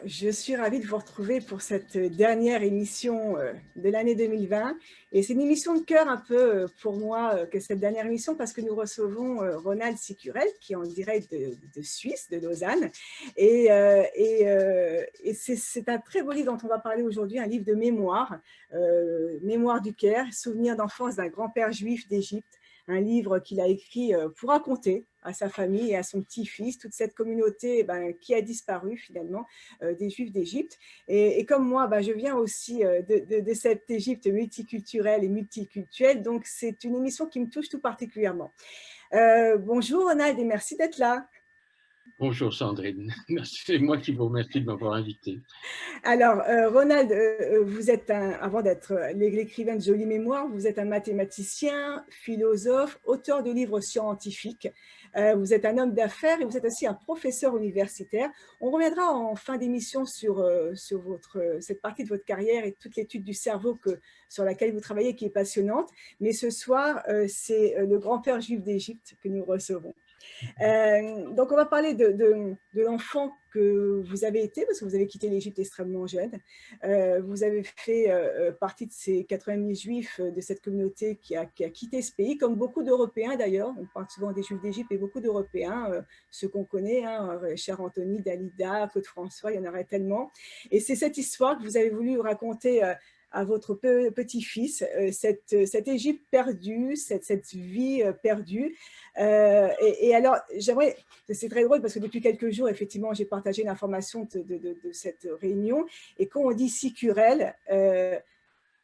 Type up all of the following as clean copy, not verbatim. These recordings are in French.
je suis ravie de vous retrouver pour cette dernière émission de l'année 2020. Et c'est une émission de cœur un peu pour moi que cette dernière émission parce que nous recevons Ronald Sicurel qui est en direct de Suisse, de Lausanne. Et c'est un très beau livre dont on va parler aujourd'hui, un livre de mémoire, Mémoire du Caire, souvenirs d'enfance d'un grand-père juif d'Égypte. Un livre qu'il a écrit pour raconter à sa famille et à son petit-fils, toute cette communauté qui a disparu finalement des Juifs d'Égypte. Et comme moi, je viens aussi de cette Égypte multiculturelle et multiculturelle, donc c'est une émission qui me touche tout particulièrement. Bonjour Ronald et merci d'être là. Bonjour Sandrine, c'est moi qui vous remercie de m'avoir invité. Alors, Ronald, vous êtes, avant d'être l'écrivain de Jolie Mémoire, vous êtes un mathématicien, philosophe, auteur de livres scientifiques. Vous êtes un homme d'affaires et vous êtes aussi un professeur universitaire. On reviendra en fin d'émission sur cette partie de votre carrière et toute l'étude du cerveau sur laquelle vous travaillez qui est passionnante. Mais ce soir, c'est le grand-père juif d'Égypte que nous recevons. Donc, on va parler de l'enfant que vous avez été, parce que vous avez quitté l'Égypte extrêmement jeune. Vous avez fait partie de ces 80 000 juifs de cette communauté qui a quitté ce pays, comme beaucoup d'Européens d'ailleurs. On parle souvent des juifs d'Égypte et beaucoup d'Européens, ceux qu'on connaît, cher Anthony, Dalida, Claude François, il y en aurait tellement. Et c'est cette histoire que vous avez voulu raconter à votre petit-fils, cette Égypte perdue, cette vie perdue. Et alors, j'aimerais, c'est très drôle parce que depuis quelques jours, effectivement, j'ai partagé l'information de cette réunion. Et quand on dit Sicurel,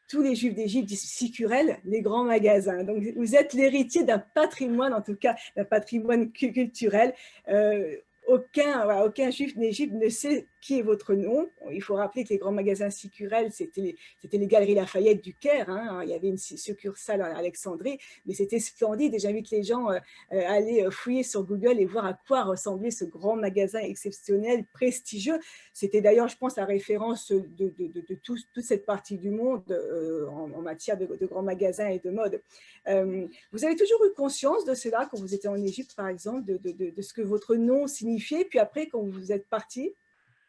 tous les Juifs d'Égypte disent Sicurel, les grands magasins. Donc, vous êtes l'héritier d'un patrimoine, en tout cas, d'un patrimoine culturel. Aucun Juif d'Égypte ne sait qui est votre nom. Il faut rappeler que les grands magasins Sicurel, c'était les Galeries Lafayette du Caire. Il y avait une succursale à Alexandrie, mais c'était splendide. Et j'invite les gens à aller fouiller sur Google et voir à quoi ressemblait ce grand magasin exceptionnel, prestigieux. C'était d'ailleurs, je pense, la référence de toute cette partie du monde en matière de grands magasins et de mode. Vous avez toujours eu conscience de cela quand vous étiez en Égypte, par exemple, de ce que votre nom signifiait, puis après, quand vous êtes parti?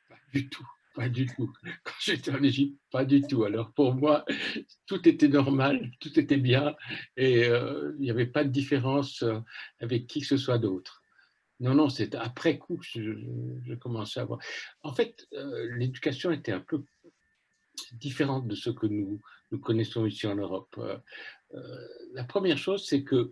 Pas du tout, pas du tout. Quand j'étais en Égypte, pas du tout. Alors pour moi, tout était normal, tout était bien et il n'y avait pas de différence avec qui que ce soit d'autre. Non, non, c'est après coup que je commençais à voir. En fait, l'éducation était un peu différente de ce que nous connaissons ici en Europe. La première chose, c'est que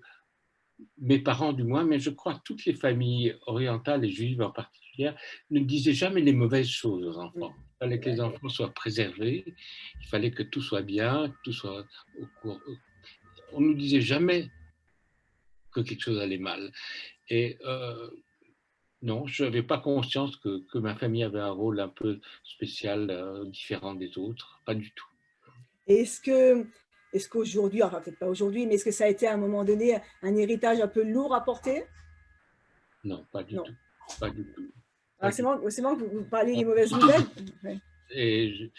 mes parents du moins, mais je crois que toutes les familles orientales et juives en particulier, ne disaient jamais les mauvaises choses aux enfants. Il fallait que les enfants soient préservés, il fallait que tout soit bien, que tout soit au cours. On ne nous disait jamais que quelque chose allait mal. Et non, je n'avais pas conscience que ma famille avait un rôle un peu spécial, différent des autres, pas du tout. Et est-ce qu'aujourd'hui, enfin peut-être pas aujourd'hui, mais est-ce que ça a été à un moment donné un héritage un peu lourd à porter? Non, pas du Non. tout. Pas du tout. Pas Alors, du c'est marrant que vous parliez tout. des mauvaises nouvelles. Ouais. Et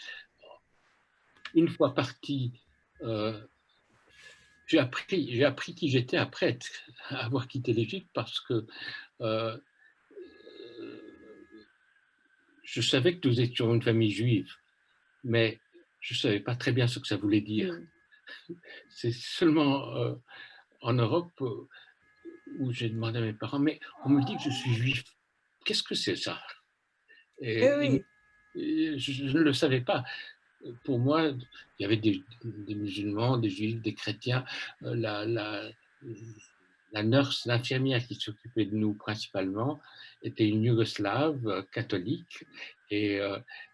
une fois parti, euh, j'ai appris qui j'étais après avoir quitté l'Égypte parce que euh, je savais que nous étions une famille juive, mais je ne savais pas très bien ce que ça voulait dire. Mm. C'est seulement en Europe où j'ai demandé à mes parents, mais on me dit que je suis juif. Qu'est-ce que c'est ça? Et, Oui, je ne le savais pas. Pour moi, il y avait des musulmans, des juifs, des chrétiens. La nurse, l'infirmière qui s'occupait de nous principalement, était une Yougoslave catholique et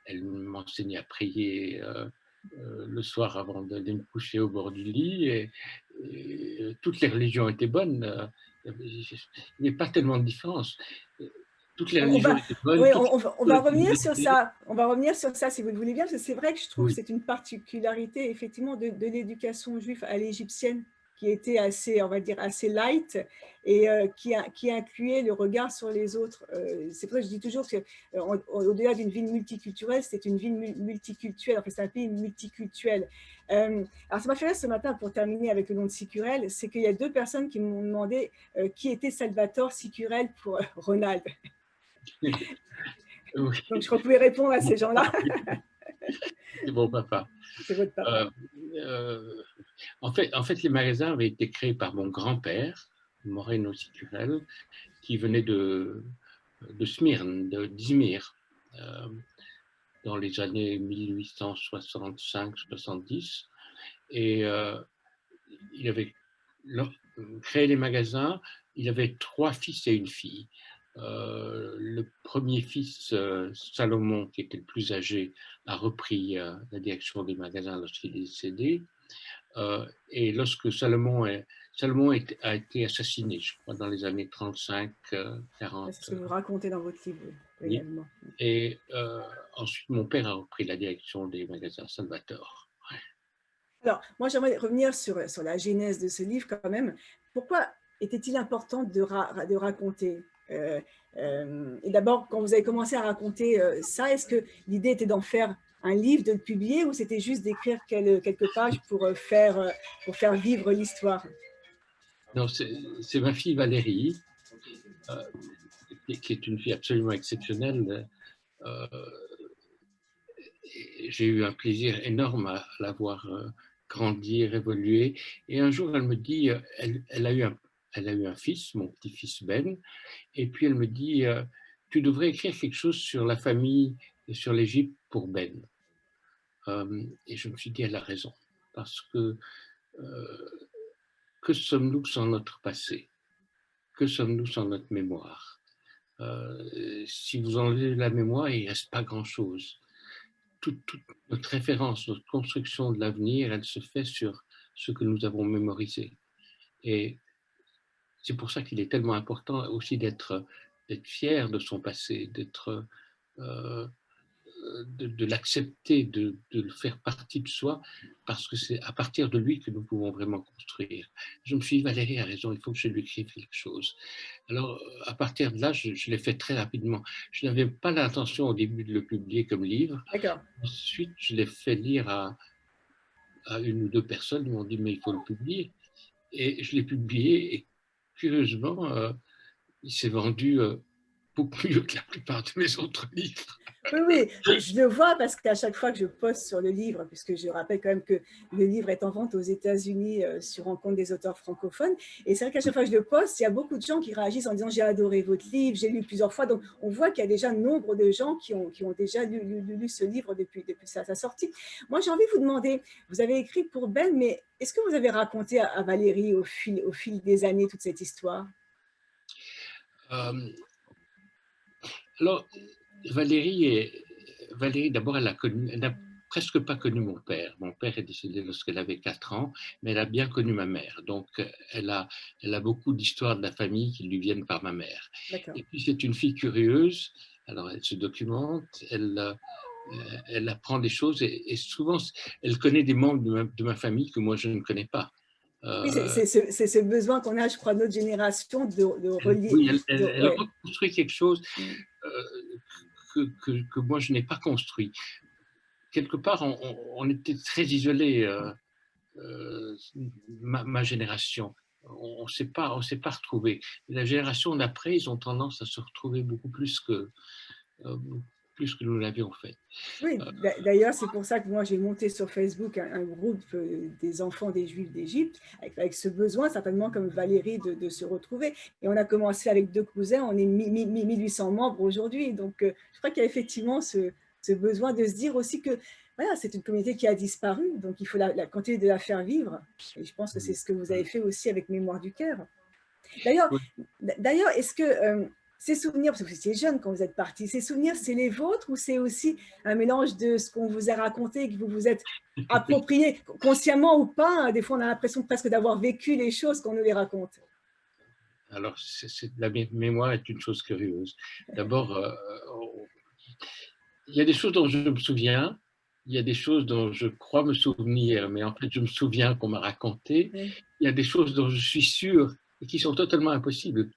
elle m'enseignait à prier le soir avant d'aller me coucher au bord du lit. Et toutes les religions étaient bonnes. Il n'y a pas tellement de différence. Toutes les on religions va, étaient bonnes, oui, toutes on les va étaient revenir sur respectées. ça. On va revenir sur ça si vous le voulez bien, parce que c'est vrai que je trouve que Oui, c'est une particularité effectivement de l'éducation juive à l'égyptienne qui était assez, on va dire, assez light et qui incluait le regard sur les autres. C'est pour ça que je dis toujours que au-delà d'une ville multiculturelle, c'est une ville multiculturelle. En fait, c'est un pays multiculturel. Alors, ça m'a fait rire ce matin pour terminer avec le nom de Sicurel, c'est qu'il y a deux personnes qui m'ont demandé qui était Salvatore Sicurel pour Ronald. Oui, Donc, je crois que vous pouvez répondre à ces gens-là. c'est mon papa. C'est votre Euh, papa. euh, en fait, les magasins avaient été créés par mon grand-père, Moreno Sicurel, qui venait de Smyrne, d'Izmir, euh, dans les années 1865-70. Et il avait créé les magasins. Il avait 3 fils et une fille. Le premier fils, Salomon, qui était le plus âgé, a repris la direction des magasins lorsqu'il est décédé. Et lorsque Salomon a été assassiné, je crois, dans les années 35-40. C'est ce que vous racontez dans votre livre Oui. également. Et ensuite, mon père a repris la direction des magasins Salvatore. Alors, moi, j'aimerais revenir sur la genèse de ce livre quand même. Pourquoi était-il important de raconter et d'abord, quand vous avez commencé à raconter ça, est-ce que l'idée était d'en faire un livre, de le publier, ou c'était juste d'écrire quelques pages pour faire vivre l'histoire? Non, c'est ma fille Valérie, euh, qui est une fille absolument exceptionnelle. Euh, j'ai eu un plaisir énorme à la voir grandir, évoluer. Et un jour, elle me dit, elle a eu un fils, mon petit-fils Ben, et puis elle me dit, tu devrais écrire quelque chose sur la famille et sur l'Égypte pour Ben. Et je me suis dit, elle a raison, parce que sommes-nous sans notre passé? Que sommes-nous sans notre mémoire? Si vous enlevez la mémoire, il ne reste pas grand-chose. Toute notre référence, notre construction de l'avenir, elle se fait sur ce que nous avons mémorisé. Et c'est pour ça qu'il est tellement important aussi d'être fier de son passé, euh, de l'accepter, de le faire partie de soi, parce que c'est à partir de lui que nous pouvons vraiment construire. Je me suis dit, Valérie a raison, il faut que je lui écrive quelque chose. Alors, à partir de là, je l'ai fait très rapidement. Je n'avais pas l'intention au début de le publier comme livre. D'accord. Ensuite, je l'ai fait lire à une ou deux personnes, ils m'ont dit, mais il faut le publier. Et je l'ai publié, et curieusement, il s'est vendu beaucoup mieux que la plupart de mes autres livres. Oui, oui, je le vois parce qu'à chaque fois que je poste sur le livre, puisque je rappelle quand même que le livre est en vente aux États-Unis sur Rencontre des auteurs francophones, et c'est vrai qu'à chaque fois que je le poste, il y a beaucoup de gens qui réagissent en disant j'ai adoré votre livre, j'ai lu plusieurs fois, donc on voit qu'il y a déjà nombre de gens qui ont déjà lu ce livre depuis sa sortie. Moi, j'ai envie de vous demander, vous avez écrit pour Ben, mais est-ce que vous avez raconté à Valérie au fil des années toute cette histoire? Euh, alors, Valérie, Valérie d'abord, elle n'a presque pas connu mon père. Mon père est décédé lorsqu'elle avait 4 ans, mais elle a bien connu ma mère. Donc, elle a beaucoup d'histoires de la famille qui lui viennent par ma mère. D'accord. Et puis, c'est une fille curieuse. Alors, elle se documente, elle apprend des choses et souvent, elle connaît des membres de ma famille que moi, je ne connais pas. Oui, Euh, c'est ce besoin qu'on a, je crois, notre génération de relier. oui, elle Ouais. reconstruit quelque chose Mm. euh, que moi, je n'ai pas construit. Quelque part, on était très isolés, ma génération. On ne s'est pas retrouvé. La génération d'après, ils ont tendance à se retrouver euh, plus que nous l'avions fait. Oui, d'ailleurs, c'est pour ça que moi, j'ai monté sur Facebook un groupe des enfants des Juifs d'Égypte, avec ce besoin, certainement comme Valérie, de se retrouver. Et on a commencé avec 2 cousins, on est 1800 membres aujourd'hui. Donc, je crois qu'il y a effectivement ce besoin de se dire aussi que voilà, c'est une communauté qui a disparu, donc il faut continuer de la faire vivre. Et je pense que c'est ce que vous avez fait aussi avec Mémoire du Caire. D'ailleurs, Oui. est-ce que ces souvenirs, parce que vous étiez jeune quand vous êtes parti, ces souvenirs, c'est les vôtres ou c'est aussi un mélange de ce qu'on vous a raconté et que vous vous êtes approprié, consciemment ou pas, hein? Des fois, on a l'impression presque d'avoir vécu les choses qu'on nous les raconte. Alors, la mémoire est une chose curieuse. D'abord, il y a des choses dont je me souviens, il y a des choses dont je crois me souvenir, mais en fait, je me souviens qu'on m'a raconté. Oui. Il y a des choses dont je suis sûr et qui sont totalement impossibles.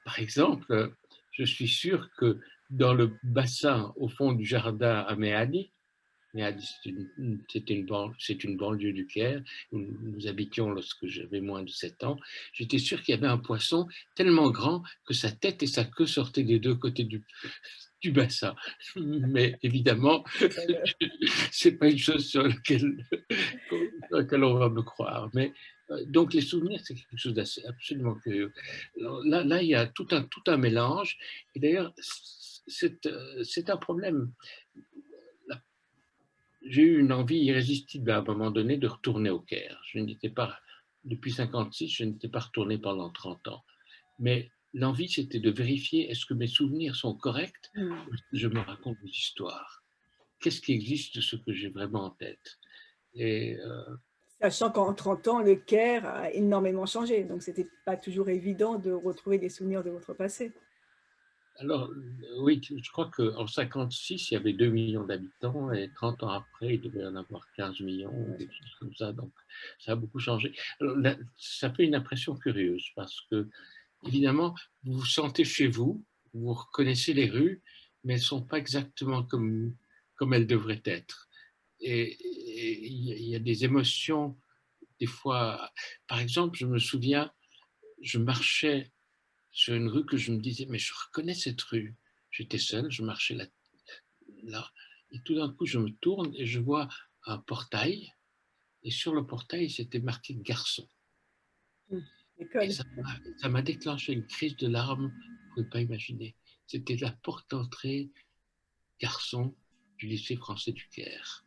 Par exemple, je suis sûr que dans le bassin au fond du jardin à Méadi, Méadi c'est une banlieue du Caire où nous habitions lorsque j'avais moins de 7 ans, j'étais sûr qu'il y avait un poisson tellement grand que sa tête et sa queue sortaient des deux côtés du bassin. Mais évidemment, c'est pas une chose sur laquelle on va me croire. Mais donc les souvenirs, c'est quelque chose d'assez absolument curieux. Alors, là, il y a tout un mélange. Et d'ailleurs, c'est un problème. J'ai eu une envie irrésistible à un moment donné de retourner au Caire. Je n'étais pas, depuis 56, je n'étais pas retourné pendant 30 ans. Mais l'envie, c'était de vérifier est-ce que mes souvenirs sont corrects ou est-ce que je me raconte des histoires. Qu'est-ce qui existe de ce que j'ai vraiment en tête? Et Sachant qu'en 30 ans, le Caire a énormément changé, donc c'était pas toujours évident de retrouver des souvenirs de votre passé. alors, oui, je crois qu'en 56, il y avait 2 millions d'habitants et 30 ans après, il devait y en avoir 15 millions ou Ouais. quelque chose comme ça. Donc, ça a beaucoup changé. Alors, là, ça fait une impression curieuse parce que, évidemment, vous vous sentez chez vous, vous reconnaissez les rues, mais elles ne sont pas exactement comme elles devraient être. Et il y a des émotions, des fois. Par exemple, je me souviens, je marchais sur une rue que je me disais, mais je reconnais cette rue. J'étais seul, je marchais là, et tout d'un coup, je me tourne et je vois un portail, et sur le portail, c'était marqué garçon. Et L'école. ça m'a déclenché une crise de larmes, vous ne pouvez pas imaginer. C'était la porte d'entrée garçon du lycée français du Caire,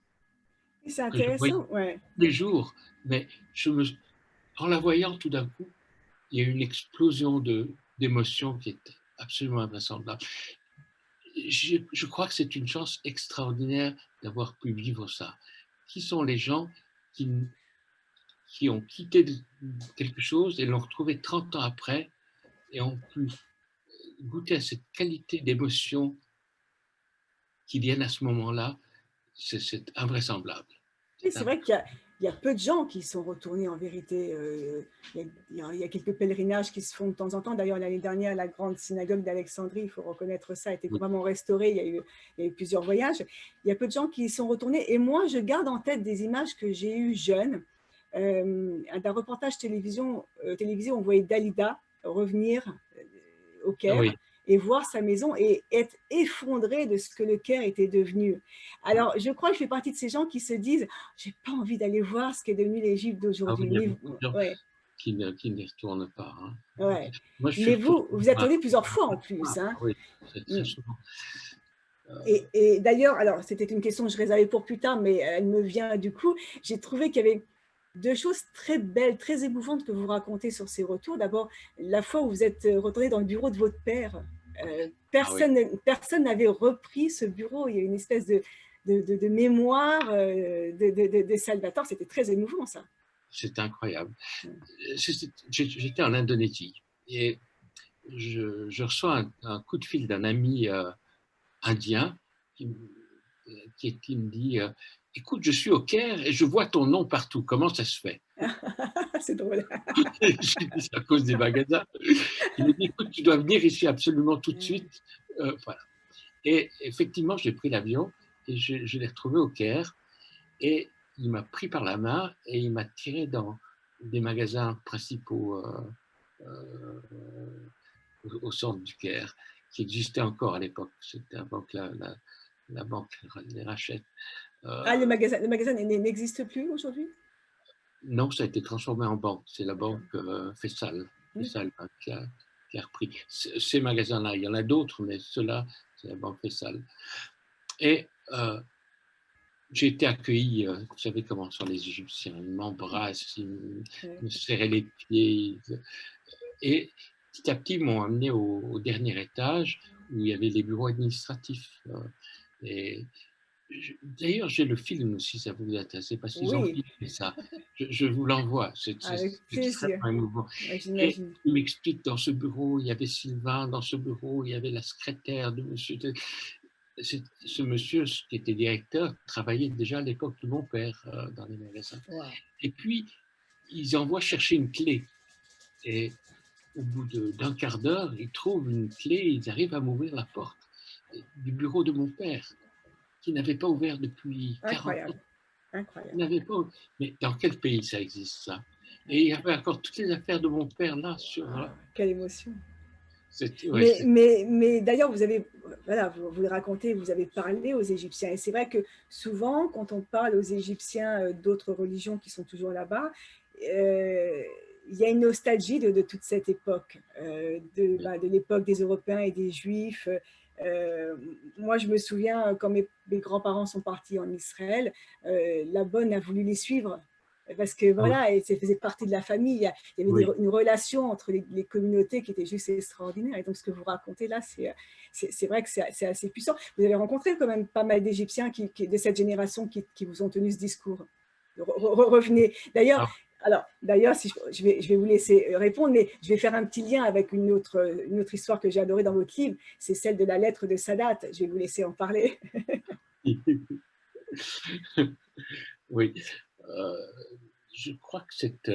C'est que je voyais intéressant, ouais. tous les jours, mais en la voyant tout d'un coup, il y a eu une explosion d'émotions qui est absolument invraisemblable. Je crois que c'est une chance extraordinaire d'avoir pu vivre ça. Qui sont les gens qui, qui ont quitté quelque chose et l'ont retrouvé 30 ans après et ont pu goûter à cette qualité d'émotion qui viennent à ce moment-là? C'est invraisemblable. Oui, C'est c'est vrai invraisemblable. qu'il y a peu de gens qui sont retournés en vérité. Il y a quelques pèlerinages qui se font de temps en temps. D'ailleurs, l'année dernière, la grande synagogue d'Alexandrie, il faut reconnaître ça, a été Oui. vraiment restaurée. Il y a eu plusieurs voyages. Il y a peu de gens qui y sont retournés. Et moi, je garde en tête des images que j'ai eues jeune. D'un reportage télévisé, on voyait Dalida revenir au Oui. Caire et voir sa maison et être effondré de ce que le Caire était devenu. Alors, je crois que je fais partie de ces gens qui se disent: «J'ai pas envie d'aller voir ce qu'est devenu l'Égypte Ah oui, d'aujourd'hui». il y a Mais beaucoup de gens ouais, qui n'y retournent pas, hein. ouais. Moi, je suis Mais retourné vous, vous êtes à allé plusieurs fois en plus, hein? oui, très Mmh. souvent. Et d'ailleurs, alors c'était une question que je réservais pour plus tard, mais elle me vient du coup. J'ai trouvé qu'il y avait 2 choses très belles, très émouvantes que vous racontez sur ces retours. D'abord, la fois où vous êtes, retourné dans le bureau de votre père, Ah oui, personne n'avait repris ce bureau. Il y a une espèce de mémoire, de Salvatore. C'était très émouvant ça. c'est incroyable. Mmh. J'étais en Indonésie et je reçois un coup de fil d'un ami indien qui, qui me dit écoute, je suis au Caire et je vois ton nom partout. Comment ça se fait? C'est drôle. J'ai dit c'est à cause des magasins. Il me dit écoute, tu dois venir ici absolument tout de Mmh. suite. Voilà. Et effectivement, j'ai pris l'avion et je l'ai retrouvé au Caire. Et il m'a pris par la main et il m'a tiré dans des magasins principaux au centre du Caire, qui existaient encore à l'époque. C'était avant que la banque les rachète. Ah, Euh, le magasin n'existe plus aujourd'hui? non, ça a été transformé en banque. C'est la D'accord. banque Faisal, D'accord. Faisal hein, qui a repris. Ces magasins-là, il y en a d'autres, mais ceux-là, c'est la banque Faisal. Et j'ai été accueilli, vous savez comment sont les Égyptiens, ils m'embrassent, Ouais. me serraient les pieds. Et petit à petit, ils m'ont amené au dernier étage où il y avait les bureaux administratifs. Et d'ailleurs, j'ai le film si ça vous intéresse, parce qu'ils ont Oui, filmé ça. Je vous l'envoie, c'est avec plaisir. extrêmement émouvant. Ouais, Et j'imagine. il m'explique dans ce bureau, il y avait Sylvain, dans ce bureau, il y avait la secrétaire de monsieur. Ce monsieur qui était directeur travaillait déjà à l'époque de mon père dans les magasins. Waouh. Et puis, ils envoient chercher une clé. Et au bout d'un quart d'heure, ils trouvent une clé, ils arrivent à m'ouvrir la porte du bureau de mon père, qui n'avait pas ouvert depuis 40 ans. Incroyable, Il incroyable. n'avait pas. Mais dans quel pays ça existe, ça? Et il y avait encore toutes les affaires de mon père là, Ah, sur. quelle émotion. Ouais, Mais d'ailleurs, vous avez, voilà, vous le racontez, vous avez parlé aux Égyptiens. Et c'est vrai que souvent, quand on parle aux Égyptiens d'autres religions qui sont toujours là-bas, euh, il y a une nostalgie de toute cette époque, de l'époque des Européens et des Juifs. Moi, je me souviens, quand mes grands-parents sont partis en Israël, la bonne a voulu les suivre. Parce que ah voilà, et ça faisait partie de la famille. Il y avait oui. une relation entre les communautés qui était juste extraordinaire. Et donc, ce que vous racontez là, c'est vrai que c'est assez puissant. Vous avez rencontré quand même pas mal d'Égyptiens de cette génération qui vous ont tenu ce discours. Revenez. D'ailleurs, si je vais vous laisser répondre, mais je vais faire un petit lien avec une autre histoire que j'ai adorée dans votre livre. C'est celle de la lettre de Sadat. Je vais vous laisser en parler. Oui. Euh, je crois que c'est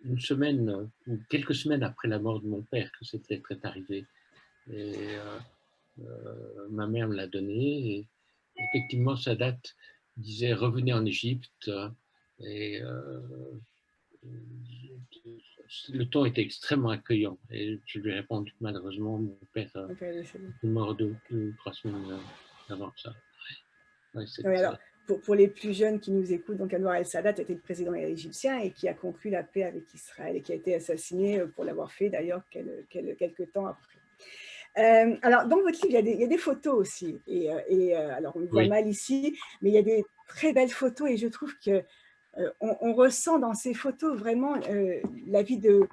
une semaine ou quelques semaines après la mort de mon père que cette lettre est arrivée. Et ma mère me l'a donnée. Et effectivement, Sadat disait revenez en Égypte. Et le ton était extrêmement accueillant. Et je lui ai répondu que malheureusement, mon père est mort 2 ou 3 semaines avant ça. Ouais, Oui, alors, pour les plus jeunes qui nous écoutent, donc Anwar el-Sadat était le président égyptien et qui a conclu la paix avec Israël et qui a été assassiné pour l'avoir fait d'ailleurs quelques temps après. Alors, dans votre livre, il y a des photos aussi. Alors, on le voit oui, mal ici, mais il y a des très belles photos et je trouve que on ressent dans ces photos vraiment la vie de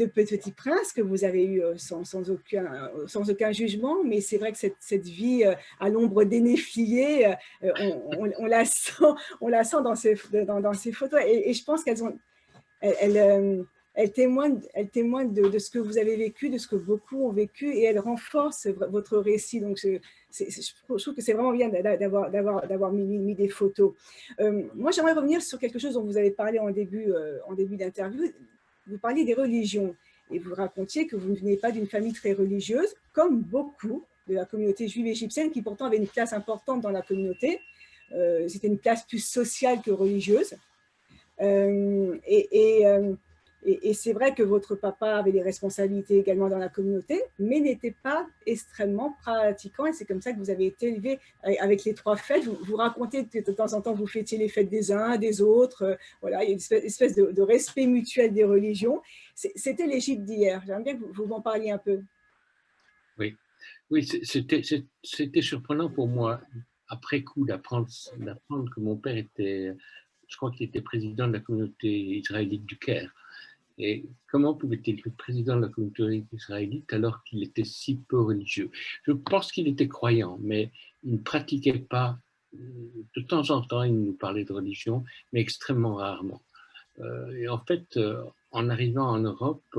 Petit Prince que vous avez eu sans aucun jugement, mais c'est vrai que cette vie à l'ombre des Néfliers, on la sent dans ces photos. Et je pense qu'elles témoignent de ce que vous avez vécu, de ce que beaucoup ont vécu, et elles renforcent votre récit. Donc, je trouve que c'est vraiment bien d'avoir mis des photos. Moi, j'aimerais revenir sur quelque chose dont vous avez parlé en début d'interview. Vous parliez des religions et vous racontiez que vous ne venez pas d'une famille très religieuse, comme beaucoup de la communauté juive égyptienne, qui pourtant avait une place importante dans la communauté. C'était une place plus sociale que religieuse. Euh, et, et, euh, et c'est vrai que votre papa avait des responsabilités également dans la communauté, mais n'était pas extrêmement pratiquant. Et c'est comme ça que vous avez été élevé avec les 3 fêtes. Vous racontez que de temps en temps, vous fêtiez les fêtes des uns, des autres. Voilà, il y a une espèce de respect mutuel des religions. C'était l'Égypte d'hier. J'aimerais bien que vous m'en parliez un peu. oui. Oui, c'était surprenant pour moi, après coup, d'apprendre que mon père était, je crois qu'il était président de la communauté israélite du Caire. Et comment pouvait-il être président de la communauté israélite alors qu'il était si peu religieux? Je pense qu'il était croyant, mais il ne pratiquait pas. De temps en temps, il nous parlait de religion, mais extrêmement rarement. Et en fait, en arrivant en Europe,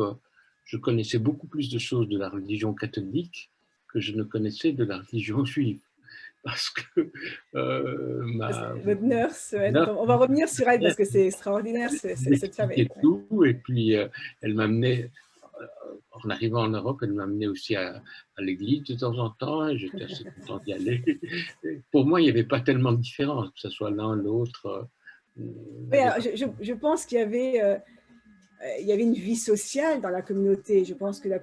je connaissais beaucoup plus de choses de la religion catholique que je ne connaissais de la religion juive. Parce que Votre nurse, ma on va revenir sur elle mère parce que c'est extraordinaire, cette femme. m'expliquait tout, et puis elle m'amenait, en arrivant en Europe, elle m'amenait aussi à l'église de temps en temps, et j'étais assez content d'y aller. Pour moi, il n'y avait pas tellement de différence, que ce soit l'un, l'autre. Il n'y Oui, avait alors, pas. je pense qu'il y avait une vie sociale dans la communauté. Je pense que Oui, la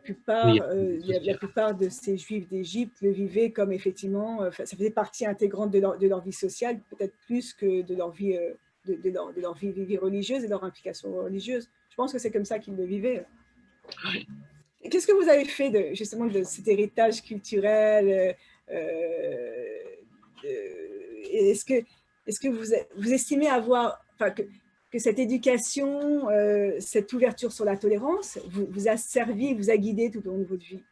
social. plupart de ces Juifs d'Égypte le vivaient comme effectivement, ça faisait partie intégrante de leur vie sociale, peut-être plus que de leur vie, de leur vie religieuse et de leur implication religieuse. Je pense que c'est comme ça qu'ils le vivaient. Qu'est-ce que vous avez fait justement de cet héritage culturel est-ce que vous estimez avoir, enfin, que cette éducation, cette ouverture sur la tolérance vous a servi, vous a guidé tout au long de votre vie?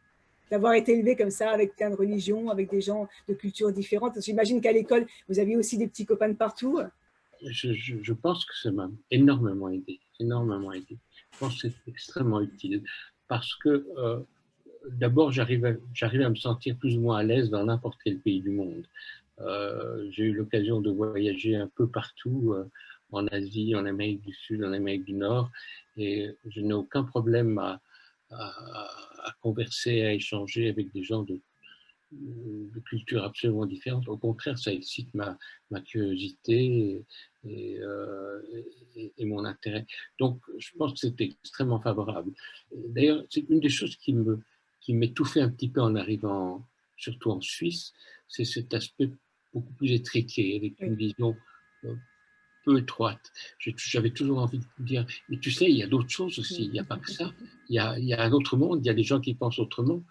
D'avoir été élevé comme ça, avec plein de religions, avec des gens de cultures différentes. J'imagine qu'à l'école, vous aviez aussi des petits copains de partout. Je pense que ça m'a énormément aidé, énormément aidé. Je pense que c'est extrêmement utile parce que d'abord, j'arrivais à me sentir plus ou moins à l'aise dans n'importe quel pays du monde. J'ai eu l'occasion de voyager un peu partout, en Asie, en Amérique du Sud, en Amérique du Nord, et je n'ai aucun problème à converser, à échanger avec des gens de cultures absolument différentes. Au contraire, ça excite ma curiosité et mon intérêt. Donc, je pense que c'était extrêmement favorable. D'ailleurs, c'est une des choses qui m'étouffait un petit peu en arrivant, surtout en Suisse, c'est cet aspect beaucoup plus étriqué, avec une vision peu étroite. J'avais toujours envie de dire, mais tu sais, il y a d'autres choses aussi, il n'y a pas que ça. Il y a un autre monde, il y a des gens qui pensent autrement.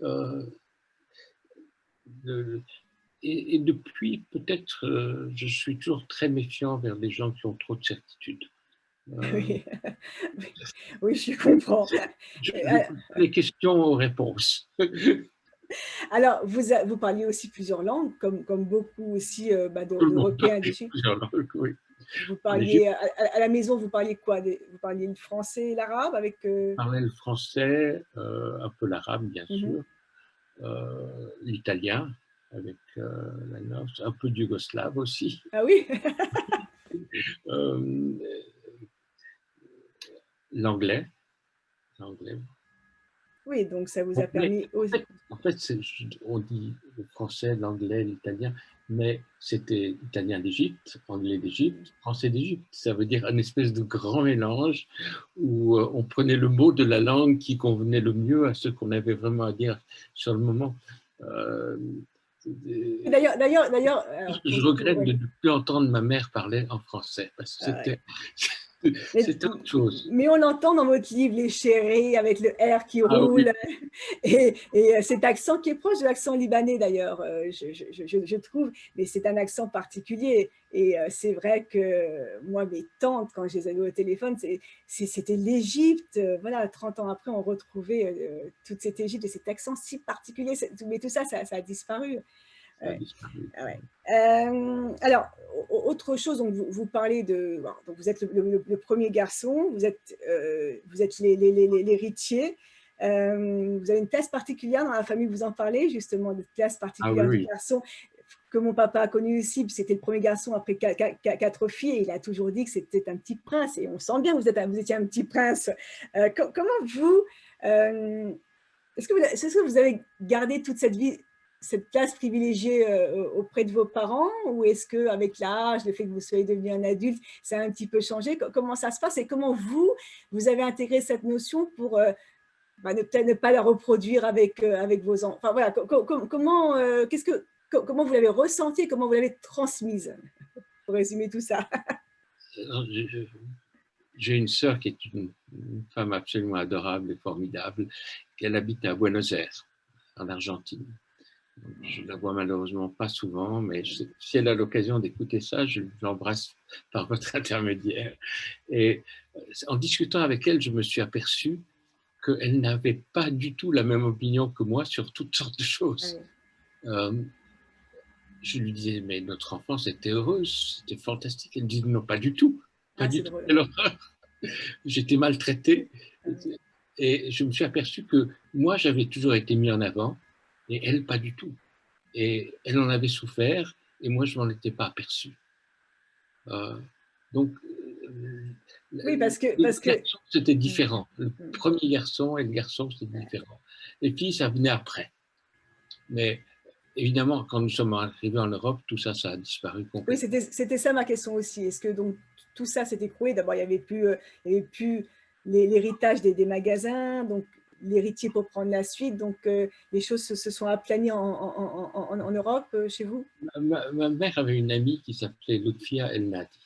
Euh, le- et depuis, peut-être, je suis toujours très méfiant vers des gens qui ont trop de certitudes. Oui, oui, je comprends. Je pose les questions aux réponses. Alors, vous parliez aussi plusieurs langues, comme beaucoup aussi Tout le monde d'Européens parle dessus. plusieurs langues, oui. Vous En Égypte, parliez, à la maison, vous parliez quoi? Vous parliez le français et l'arabe avec… je parlais le français, un peu l'arabe, bien Mhm. sûr, l'italien, avec la noce, un peu de yougoslave aussi. Ah oui. Euh, l'anglais, l'anglais. Oui, donc ça vous a Anglais. permis… En fait on dit le français, l'anglais, l'italien, mais c'était italien d'Égypte, anglais d'Égypte, français d'Égypte. Ça veut dire un espèce de grand mélange où on prenait le mot de la langue qui convenait le mieux à ce qu'on avait vraiment à dire sur le moment. Euh, D'ailleurs, je regrette de ne plus entendre ma mère parler en français parce que mais, c'était autre chose. mais on l'entend dans votre livre, les chéris, avec le R qui Ah oui, roule, et cet accent qui est proche de l'accent libanais d'ailleurs, je trouve, mais c'est un accent particulier. Et c'est vrai que moi, mes tantes, quand je les avais au téléphone, c'était l'Égypte. Voilà, 30 ans après, on retrouvait toute cette Égypte et cet accent si particulier. Mais tout ça, ça a disparu. ça a Ouais. disparu. Ah ouais. Alors, autre chose, donc vous parlez de… bon, donc vous êtes le premier garçon, vous êtes l'héritier. Vous avez une place particulière dans la famille, vous en parlez justement, de place Ah oui, particulière du oui. garçon, que mon papa a connu aussi, c'était le premier garçon après quatre filles, et il a toujours dit que c'était un petit prince, et on sent bien que vous étiez un petit prince. Comment vous… est-ce que vous avez gardé toute cette vie, cette place privilégiée auprès de vos parents, ou est-ce qu'avec l'âge, le fait que vous soyez devenu un adulte, ça a un petit peu changé? Comment ça se passe et comment vous avez intégré cette notion pour peut-être ne pas la reproduire avec vos enfants? Enfin voilà, comment vous l'avez ressenti, comment vous l'avez transmise, pour résumer tout ça? J'ai une sœur qui est une femme absolument adorable et formidable, qu'elle habite à Buenos Aires, en Argentine. Donc, je la vois malheureusement pas souvent, mais si elle a l'occasion d'écouter ça, je l'embrasse par votre intermédiaire. Et en discutant avec elle, je me suis aperçu qu'elle n'avait pas du tout la même opinion que moi sur toutes sortes de choses. Je lui disais, mais notre enfance était heureuse, c'était fantastique. Elle dit, non, pas du tout. Pas Ah, c'est du tout. drôle. Alors, j'étais maltraité. Ah oui. Et je me suis aperçu que moi, j'avais toujours été mis en avant et elle, pas du tout. Et elle en avait souffert et moi, je m'en étais pas aperçu. Euh, donc, Oui, les garçons, c'était hmm, différent. Le hmm. premier garçon et le garçon, c'était différent. Les filles, ça venait après. Mais évidemment, quand nous sommes arrivés en Europe, tout ça, ça a disparu Oui, complètement. c'était ça ma question aussi. Est-ce que donc tout ça s'est écroué? D'abord, il y avait plus l'héritage des magasins, donc l'héritier pour prendre la suite. Donc, les choses se sont aplanies en Europe, chez vous? Ma mère avait une amie qui s'appelait Lutfia El Nadi.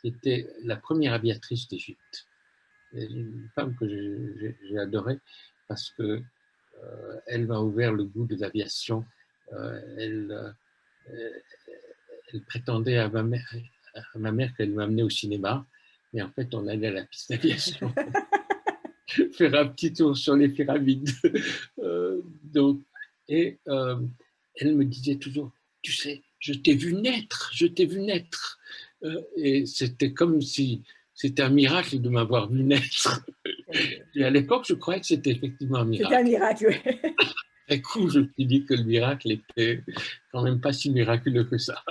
C'était la première aviatrice d'Égypte. Une femme que j'ai adorée parce que elle m'a ouvert le goût de l'aviation. Elle prétendait à ma mère qu'elle m'amenait au cinéma, mais en fait, on allait à la piste d'aviation faire un petit tour sur les pyramides. Donc, et elle me disait toujours, tu sais, je t'ai vu naître, je t'ai vu naître. Et c'était comme si c'était un miracle de m'avoir vu naître. Et à l'époque, je croyais que c'était effectivement un C'était un miracle. miracle, oui. Après coup, je me suis dit que le miracle était quand même pas si miraculeux que ça.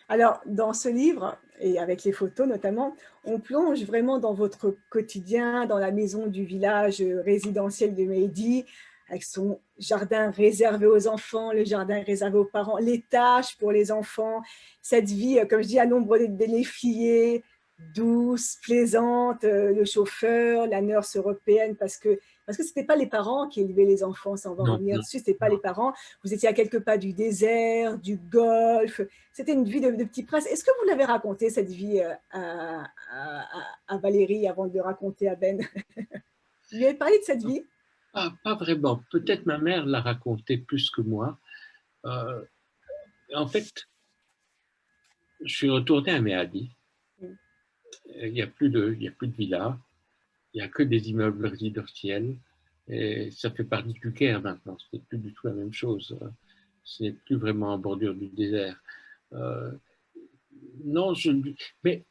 Alors, dans ce livre, et avec les photos notamment, on plonge vraiment dans votre quotidien, dans la maison du village résidentiel de Mehdi, avec son jardin réservé aux enfants, le jardin réservé aux parents, les tâches pour les enfants, cette vie, comme je dis, à nombre dénéfliée, douce, plaisante, le chauffeur, la nurse européenne, parce que Parce que ce n'était pas les parents qui élevaient les enfants, ça on va Non, revenir non, dessus, ce n'était pas les non. parents. Vous étiez à quelques pas du désert, du golfe. C'était une vie de petit prince. Est-ce que vous l'avez raconté, cette vie, à Valérie, avant de le raconter à Ben? Vous lui avez parlé de cette vie? Pas vraiment. Peut-être ma mère l'a raconté plus que moi. Euh, En fait, je suis retourné à Méadi. Mm. Il y a plus de villas. Il n'y a que des immeubles résidentiels. Et ça fait partie du Caire maintenant. Ce n'est plus du tout la même chose. Ce n'est plus vraiment en bordure du désert. Euh, non, mais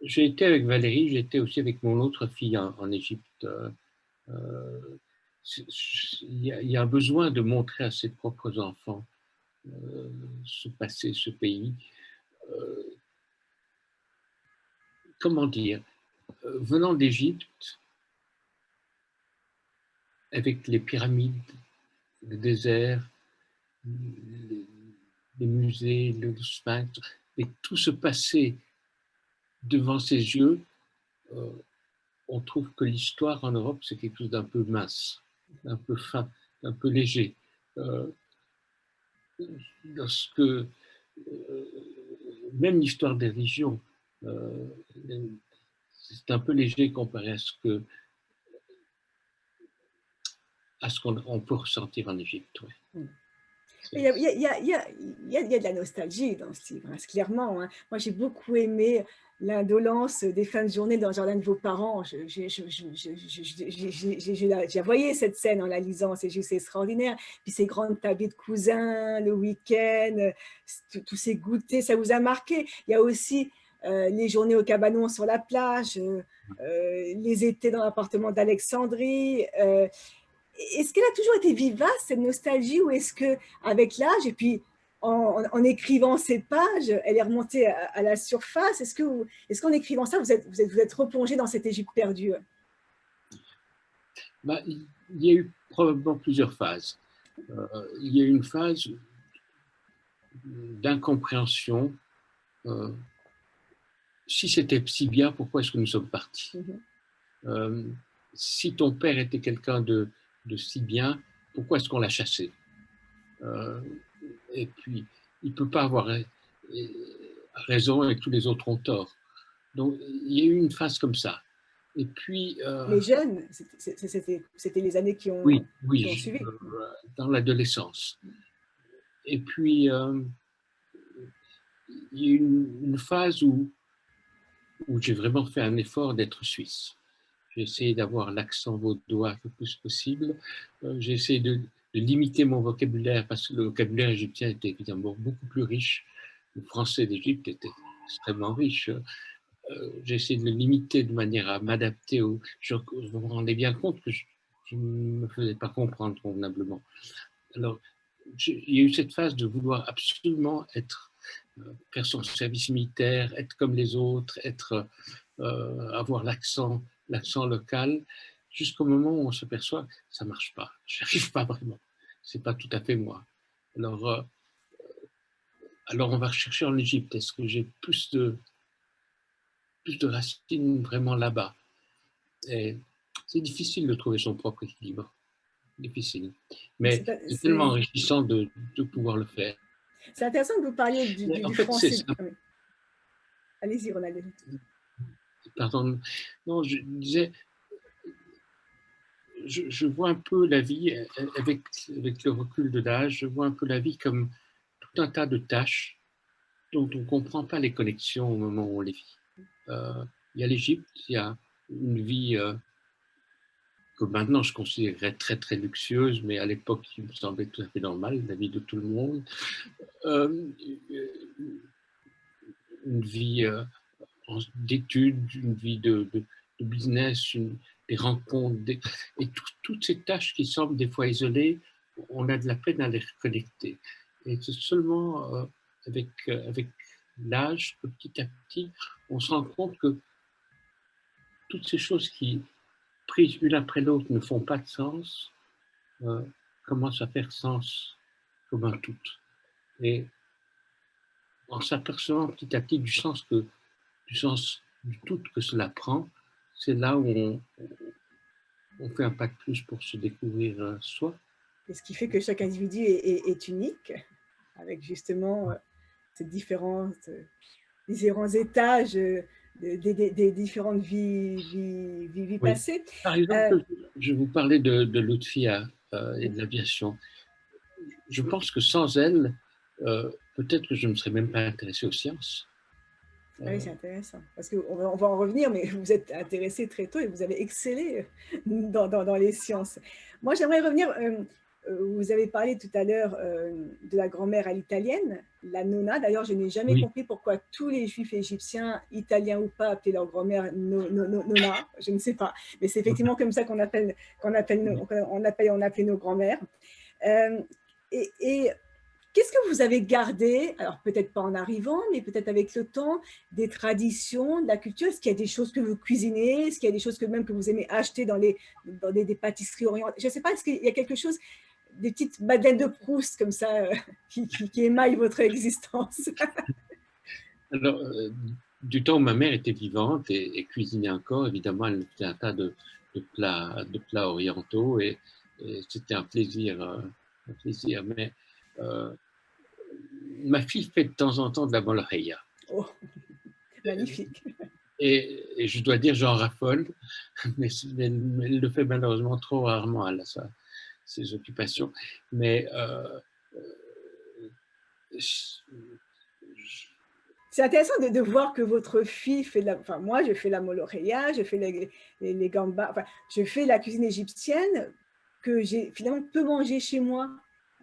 j'ai été avec Valérie, j'étais aussi avec mon autre fille en Égypte. Euh, il y a un besoin de montrer à ses propres enfants ce passé, ce pays. Euh, Comment dire, venant d'Égypte, avec les pyramides, le désert, les, les musées, le sphinx, et tout ce passé devant ses yeux, euh, on trouve que l'histoire en Europe, c'est quelque chose d'un peu mince, d'un peu fin, d'un peu léger. Euh, Lorsque même l'histoire des religions, euh, c'est un peu léger comparé à ce qu'on peut ressentir en Égypte. Ouais. Mm. Il y a, il y a- il y a- il y a- il y a de la nostalgie dans ce livre, hein, clairement, hein. Moi, j'ai beaucoup aimé l'indolence des fins de journée dans le jardin de vos parents. J'ai voyé cette scène en la lisant, c'est juste extraordinaire. Puis ces grandes tablées de cousins, le week-end, tous ces goûters, ça vous a marqué. Il y a aussi les journées au cabanon sur la plage, les étés dans l'appartement d'Alexandrie. Est-ce qu'elle a toujours été vivace, cette nostalgie, ou est-ce que avec l'âge, et puis en écrivant ces pages, elle est remontée à la surface? Est-ce qu'en écrivant ça, vous êtes replongé dans cette Égypte perdue? Bah, il y a eu probablement plusieurs phases. Il y a eu une phase d'incompréhension. Euh, Si c'était si bien, pourquoi est-ce que nous sommes partis? Mhm. euh, Si ton père était quelqu'un de si bien, pourquoi est-ce qu'on l'a chassé? euh, Et puis, il ne peut pas avoir raison et tous les autres ont tort. Donc, il y a eu une phase comme ça. Et puis, Les jeunes, c'était les années oui, qui ont oui, suivi. dans l'adolescence. Et puis, il y a eu une phase où j'ai vraiment fait un effort d'être suisse. J'ai essayé d'avoir l'accent vaudois le plus possible. J'ai essayé de limiter mon vocabulaire parce que le vocabulaire égyptien était évidemment beaucoup plus riche. Le français d'Égypte était extrêmement riche. J'ai essayé de le limiter de manière à m'adapter. Je me rendais bien compte que je ne me faisais pas comprendre convenablement. Alors, il y a eu cette phase de vouloir absolument faire son service militaire, être comme les autres, avoir l'accent local, jusqu'au moment où on s'aperçoit que ça ne marche pas. Je n'y arrive pas vraiment. Ce n'est pas tout à fait moi. Alors, alors on va rechercher en Égypte. Est-ce que j'ai plus de racines vraiment là-bas? Et c'est difficile de trouver son propre équilibre. Difficile. Mais c'est tellement enrichissant de pouvoir le faire. C'est intéressant que vous parliez Mais en du fait, français. Ah oui. Allez-y, Ronald. pardon, non, je disais, je vois un peu la vie avec le recul de l'âge, je vois un peu la vie comme tout un tas de tâches dont on ne comprend pas les connexions au moment où on les vit. Il y a l'Égypte, il y a une vie que maintenant je considérerais très très luxueuse, mais à l'époque qui me semblait tout à fait normale, la vie de tout le monde. Euh, une vie d'études, une vie de business, des rencontres, et toutes ces tâches qui semblent des fois isolées, on a de la peine à les reconnecter. Et c'est seulement avec l'âge que petit à petit, on se rend compte que toutes ces choses qui, prises une après l'autre, ne font pas de sens, euh, commencent à faire sens comme un tout. Et en s'apercevant petit à petit du sens du tout que cela prend, c'est là où on fait un pas de plus pour se découvrir soi. Et ce qui fait que chaque individu est unique, avec justement ces différents étages des différentes vies Oui. passées. Par Euh, exemple, je vous parlais de Lutfia et de l'aviation. Je pense que sans elle, peut-être que je ne me serais même pas intéressé aux sciences. Ah oui, c'est intéressant, parce qu'on va en revenir, mais vous êtes intéressé très tôt et vous avez excellé dans les sciences. Moi, j'aimerais revenir, vous avez parlé tout à l'heure de la grand-mère à l'italienne, la nonna. D'ailleurs, je n'ai jamais Oui, compris pourquoi tous les juifs égyptiens, italiens ou pas, appelaient leur grand-mère nonna, je ne sais pas. Mais c'est effectivement comme ça qu'on appelait nos grand-mères. Euh, et qu'est-ce que vous avez gardé, alors peut-être pas en arrivant, mais peut-être avec le temps, des traditions, de la culture? Est-ce qu'il y a des choses que vous cuisinez? Est-ce qu'il y a des choses que même que vous aimez acheter dans des pâtisseries orientales? Je ne sais pas, est-ce qu'il y a quelque chose, des petites madeleines de Proust comme ça, qui émaillent votre existence? alors, du temps où ma mère était vivante et cuisinait encore, évidemment, elle nous faisait un tas de plats orientaux et c'était un plaisir, un plaisir. Mais euh, ma fille fait de temps en temps de la bolleria. Oh, magnifique. Et je dois dire, j'en raffole, mais elle le fait malheureusement trop rarement, elle a ses occupations. Mais C'est intéressant de voir que votre fille fait enfin moi je fais la molokhia, je fais les gambas, enfin je fais la cuisine égyptienne que j'ai finalement peu mangé chez moi.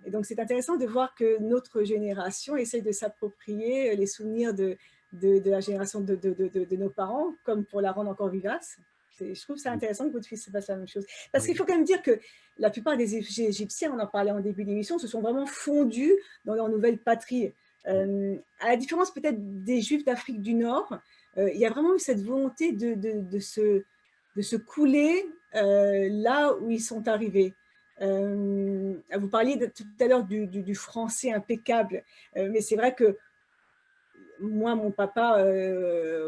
Et donc c'est intéressant de voir que notre génération essaye de s'approprier les souvenirs de la génération de nos parents, comme pour la rendre encore vivace. Je trouve ça intéressant que votre fille se fasse la même chose. Parce qu'il faut quand même dire que la plupart des Égyptiens, on en parlait en début d'émission, se sont vraiment fondus dans leur nouvelle patrie. À la différence peut-être des Juifs d'Afrique du Nord, il y a vraiment eu cette volonté de se couler là où ils sont arrivés. Vous parliez tout à l'heure du français impeccable, mais c'est vrai que moi, mon papa,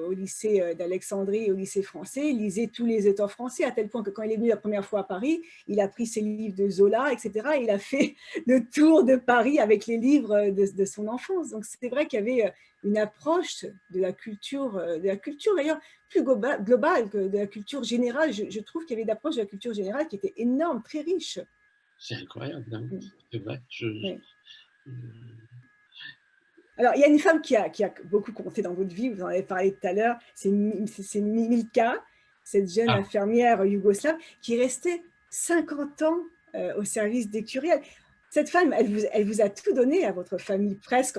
au lycée d'Alexandrie, au lycée français, il lisait tous les auteurs français, à tel point que quand il est venu la première fois à Paris, il a pris ses livres de Zola, etc. Et il a fait le tour de Paris avec les livres de son enfance. Donc, c'est vrai qu'il y avait une approche de la culture d'ailleurs plus globale que de la culture générale. Je trouve qu'il y avait une approche de la culture générale qui était énorme, très riche. c'est incroyable, hein. C'est vrai. Oui. Alors, il y a une femme qui a beaucoup compté dans votre vie, vous en avez parlé tout à l'heure, c'est Milka, cette jeune Ah, infirmière yougoslave qui est restée 50 ans au service des Curiel. Cette femme, elle vous a tout donné à votre famille, presque,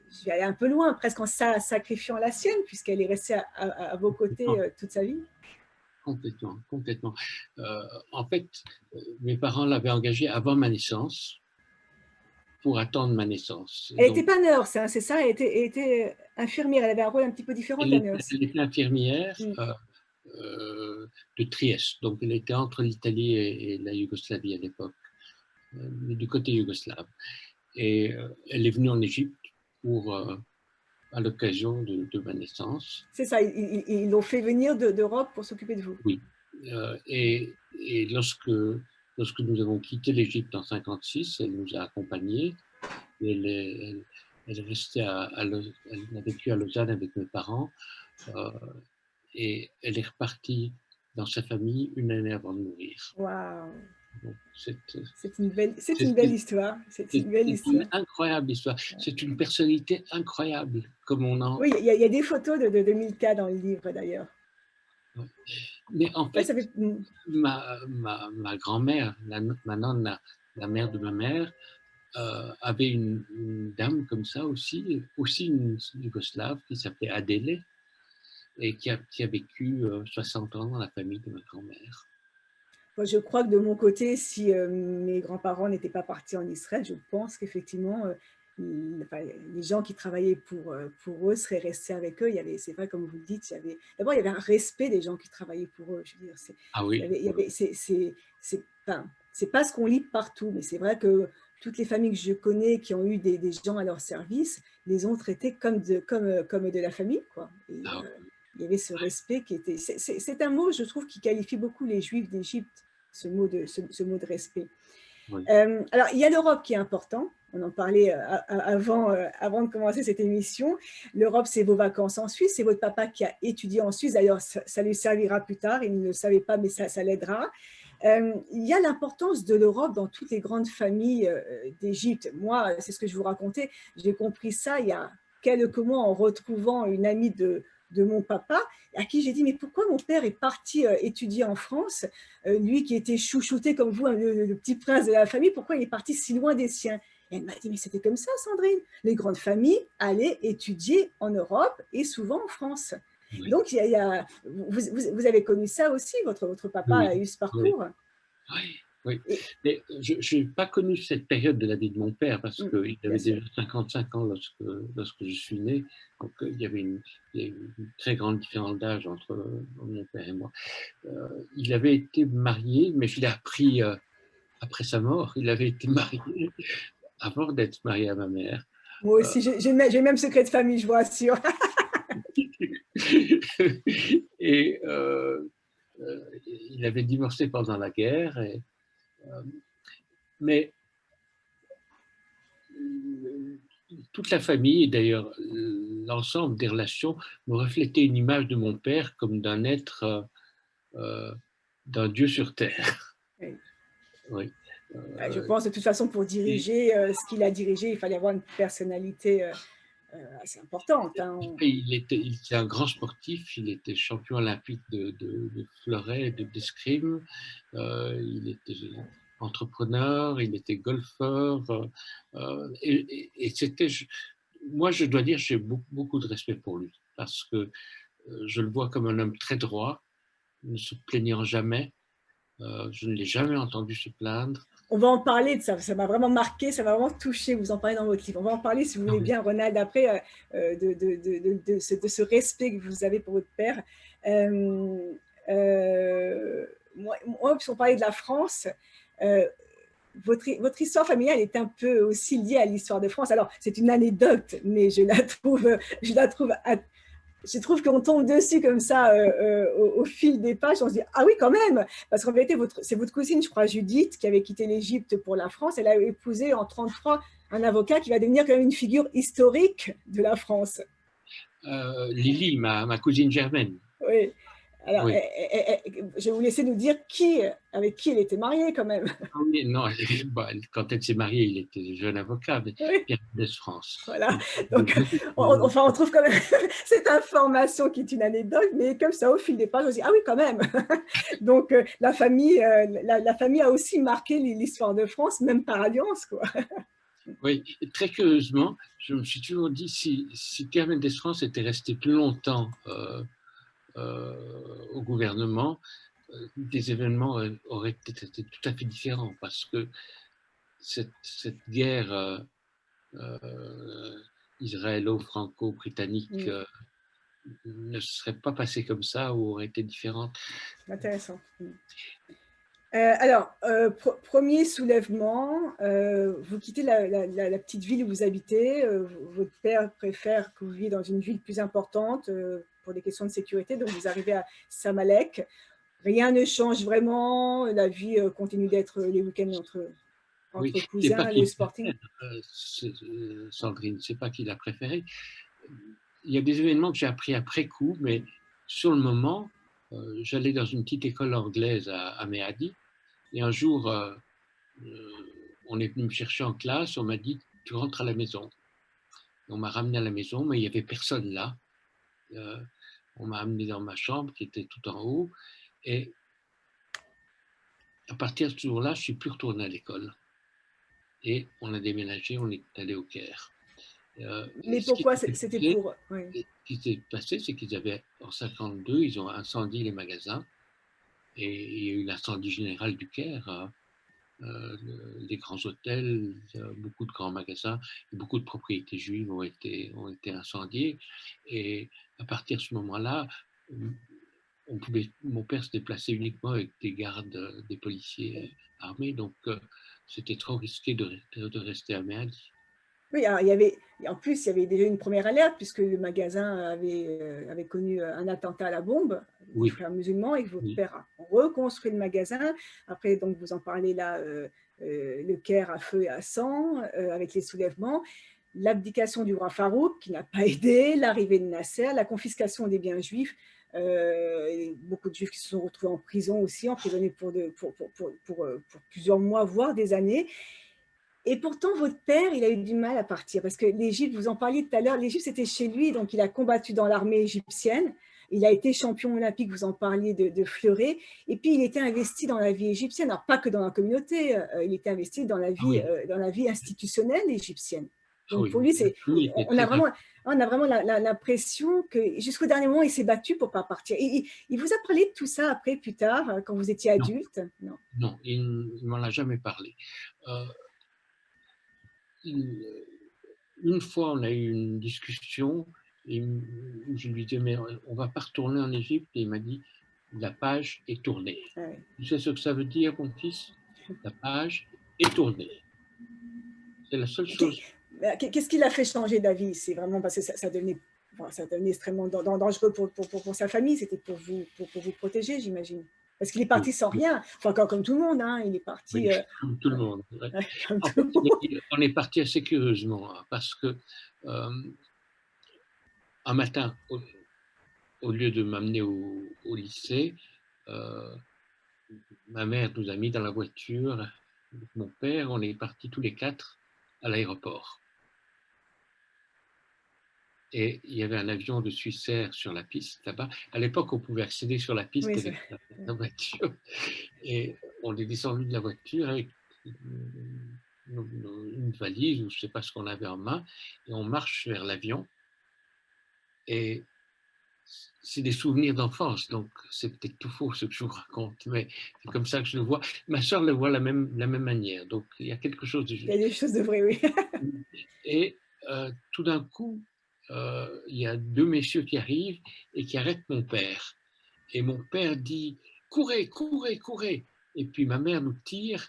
je vais aller un peu loin, presque en sacrifiant la sienne, puisqu'elle est restée à vos côtés toute sa vie. complètement, complètement. En fait, mes parents l'avaient engagée avant ma naissance pour attendre ma naissance. Et Elle n'était donc, pas nurse, hein, c'est ça, elle était infirmière, elle avait un rôle un petit peu différent de la nurse. elle était infirmière Mm. de Trieste. Donc, elle était entre l'Italie et la Yougoslavie à l'époque, mais du côté yougoslave. Et elle est venue en Égypte pour, à l'occasion de ma naissance. C'est ça, ils l'ont fait venir d'Europe pour s'occuper de vous. Oui. Et lorsque nous avons quitté l'Égypte en 1956, elle nous a accompagnés. Elle est restée elle a vécu à Lausanne avec mes parents et elle est repartie dans sa famille une année avant de mourir. Waouh, Donc, c'est une belle histoire. C'est une belle histoire. une incroyable histoire. C'est une personnalité incroyable, comme on en. Oui, il y a des photos de Milka dans le livre d'ailleurs. Mais en Ouais, fait, ça fait. ma grand-mère, ma nonne, la mère de ma mère, avait une dame comme ça aussi une Yougoslave qui s'appelait Adele et qui a vécu 60 ans dans la famille de ma grand-mère. Moi, je crois que de mon côté, si mes grands-parents n'étaient pas partis en Israël, je pense qu'effectivement, les gens qui travaillaient pour eux seraient restés avec eux. C'est vrai, comme vous le dites, d'abord, il y avait un respect des gens qui travaillaient pour eux. Je veux dire, Ah oui, enfin, c'est pas ce qu'on lit partout, mais c'est vrai que toutes les familles que je connais qui ont eu des gens à leur service les ont traités comme de la famille, quoi. Et, ah, il y avait ce respect qui était. C'est un mot, je trouve, qui qualifie beaucoup les Juifs d'Égypte. ce mot de respect. Oui. Alors, il y a l'Europe qui est important. On en parlait avant de commencer cette émission. L'Europe, c'est vos vacances en Suisse. C'est votre papa qui a étudié en Suisse. D'ailleurs, ça lui servira plus tard. Il ne le savait pas, mais ça l'aidera. Il y a l'importance de l'Europe dans toutes les grandes familles d'Égypte. Moi, c'est ce que je vous racontais. J'ai compris ça il y a quelques mois en retrouvant une amie de mon papa, à qui j'ai dit, mais pourquoi mon père est parti étudier en France, lui qui était chouchouté comme vous, le petit prince de la famille, pourquoi il est parti si loin des siens? Et elle m'a dit, mais c'était comme ça, Sandrine. Les grandes familles allaient étudier en Europe et souvent en France. Oui. Donc, vous avez connu ça aussi, votre papa Oui. a eu ce Oui. parcours. Oui, oui. Et, Mais je n'ai pas connu cette période de la vie de mon père parce qu'il bien avait sûr. déjà 55 ans lorsque je suis né. Donc, il y a une très grande différence d'âge entre mon père et moi. Il avait été marié, mais je l'ai appris après sa mort. Il avait été marié avant d'être marié à ma mère. Moi Euh, aussi, j'ai le même secret de famille, je vous rassure. et il avait divorcé pendant la guerre. Mais toute la famille, et d'ailleurs l'ensemble des relations, me reflétait une image de mon père comme d'un être, d'un Dieu sur terre. Oui. Oui. Je pense de toute façon, pour Et, diriger ce qu'il a dirigé, il fallait avoir une personnalité assez importante. Hein. il était un grand sportif, il était champion olympique de fleuret, d'escrime, il était entrepreneur, il était golfeur, et c'était, moi je dois dire, j'ai beaucoup de respect pour lui, parce que je le vois comme un homme très droit, ne se plaignant jamais, je ne l'ai jamais entendu se plaindre. On va en parler de ça, ça m'a vraiment marqué, ça m'a vraiment touché, vous en parlez dans votre livre. On va en parler, si vous Ah voulez oui. bien, Ronald, après, de ce respect que vous avez pour votre père. Moi, puisqu'on parlait de la France, euh, votre histoire familiale est un peu aussi liée à l'histoire de France. Alors, c'est une anecdote, mais je trouve qu'on tombe dessus comme ça au fil des pages. On se dit, ah oui, quand même. Parce qu'en vérité, c'est votre cousine, je crois, Judith, qui avait quitté l'Égypte pour la France. Elle a épousé en 1933 un avocat qui va devenir quand même une figure historique de la France. Lily, ma cousine germaine. Oui. Alors, Oui. je vais vous laisser nous dire avec qui elle était mariée quand même. Ah oui, non, bah, quand elle s'est mariée, il était jeune avocat, mais Oui. Pierre Mendès France. Voilà, De donc beaucoup on trouve quand même cette information qui est une anecdote, mais comme ça, au fil des pages, on se dit, ah oui, quand même. Donc la famille a aussi marqué l'histoire de France, même par alliance, quoi. Oui, très curieusement, je me suis toujours dit si Pierre Mendès France était resté plus longtemps au gouvernement, des événements auraient peut-être été tout à fait différents parce que cette guerre israélo-franco-britannique ne serait pas passée comme ça ou aurait été différente. Intéressant. Alors, premier soulèvement, vous quittez la petite ville où vous habitez, votre père préfère que vous viviez dans une ville plus importante pour des questions de sécurité, donc vous arrivez à Samalek. Rien ne change vraiment, la vie continue d'être les week-ends Oui, entre c'est pas cousins, le qu'il sporting. Sandrine, c'est pas qu'il a préféré. Il y a des événements que j'ai appris après coup, mais sur le moment, j'allais dans une petite école anglaise à Méadi, et un jour, on est venu me chercher en classe, on m'a dit, tu rentres à la maison. On m'a ramené à la maison, mais il n'y avait personne là. On m'a amené dans ma chambre qui était tout en haut, et à partir de ce jour-là, je ne suis plus retourné à l'école. Et on a déménagé, on est allé au Caire. Mais pourquoi c'était pour... Oui. Ce qui s'est passé, c'est qu'ils avaient, en 52, ils ont incendié les magasins et il y a eu l'incendie général du Caire, les grands hôtels, beaucoup de grands magasins, et beaucoup de propriétés juives ont été incendiées. Et à partir de ce moment-là, mon père se déplaçait uniquement avec des gardes, des policiers armés, donc c'était trop risqué de rester à Méadi. Oui, alors, en plus, il y avait déjà une première alerte puisque le magasin avait connu un attentat à la bombe des Oui, frères musulmans et que votre oui, père a reconstruit le magasin. Après, donc, vous en parlez là, le Caire à feu et à sang, avec les soulèvements, l'abdication du roi Farouk qui n'a pas aidé, l'arrivée de Nasser, la confiscation des biens juifs, beaucoup de juifs qui se sont retrouvés en prison aussi, emprisonnés pour plusieurs mois, voire des années. Et pourtant, votre père, il a eu du mal à partir, parce que l'Égypte, vous en parliez tout à l'heure, l'Égypte, c'était chez lui, donc il a combattu dans l'armée égyptienne, il a été champion olympique, vous en parliez de fleuret, et puis il était investi dans la vie égyptienne, alors pas que dans la communauté, il était investi ah oui, dans la vie institutionnelle égyptienne. ah Donc oui, pour lui, lui était on a très vraiment, on a vraiment l'impression que jusqu'au dernier moment, il s'est battu pour ne pas partir. Et il vous a parlé de tout ça après, plus tard, quand vous étiez non, adulte? Non. non, il ne m'en a jamais parlé. Euh, il, une fois, on a eu une discussion où je lui disais, mais on va pas retourner en Égypte. Et il m'a dit, la page est tournée. Ah ouais. Tu sais ce que ça veut dire, mon fils? La page est tournée. C'est la seule chose. Qu'est-ce qui l'a fait changer d'avis? C'est vraiment parce que ça devenait extrêmement dangereux pour sa famille. C'était pour vous protéger, j'imagine. Parce qu'il est Oui, parti sans rien. Enfin, comme tout le monde, hein, il est oui, parti comme tout le ouais, monde. Ouais. ouais, comme En tout le fait, monde. on est parti assez curieusement, hein, parce que un matin, au lieu de m'amener au lycée, euh, ma mère nous a mis dans la voiture avec mon père. On est partis tous les quatre à l'aéroport. Et il y avait un avion de Swissair sur la piste là-bas. À l'époque, on pouvait accéder sur la piste Oui, c'est avec la voiture. Et on est descendu de la voiture avec une valise ou je ne sais pas ce qu'on avait en main. Et on marche vers l'avion. Et c'est des souvenirs d'enfance, donc c'est peut-être tout faux ce que je vous raconte, mais c'est comme ça que je le vois. Ma soeur le voit la même manière, donc il y a quelque chose de il y a juste. des choses de vraies, oui. Et tout d'un coup, il y a deux messieurs qui arrivent et qui arrêtent mon père. Et mon père dit, courez, courez, courez. Et puis ma mère nous tire,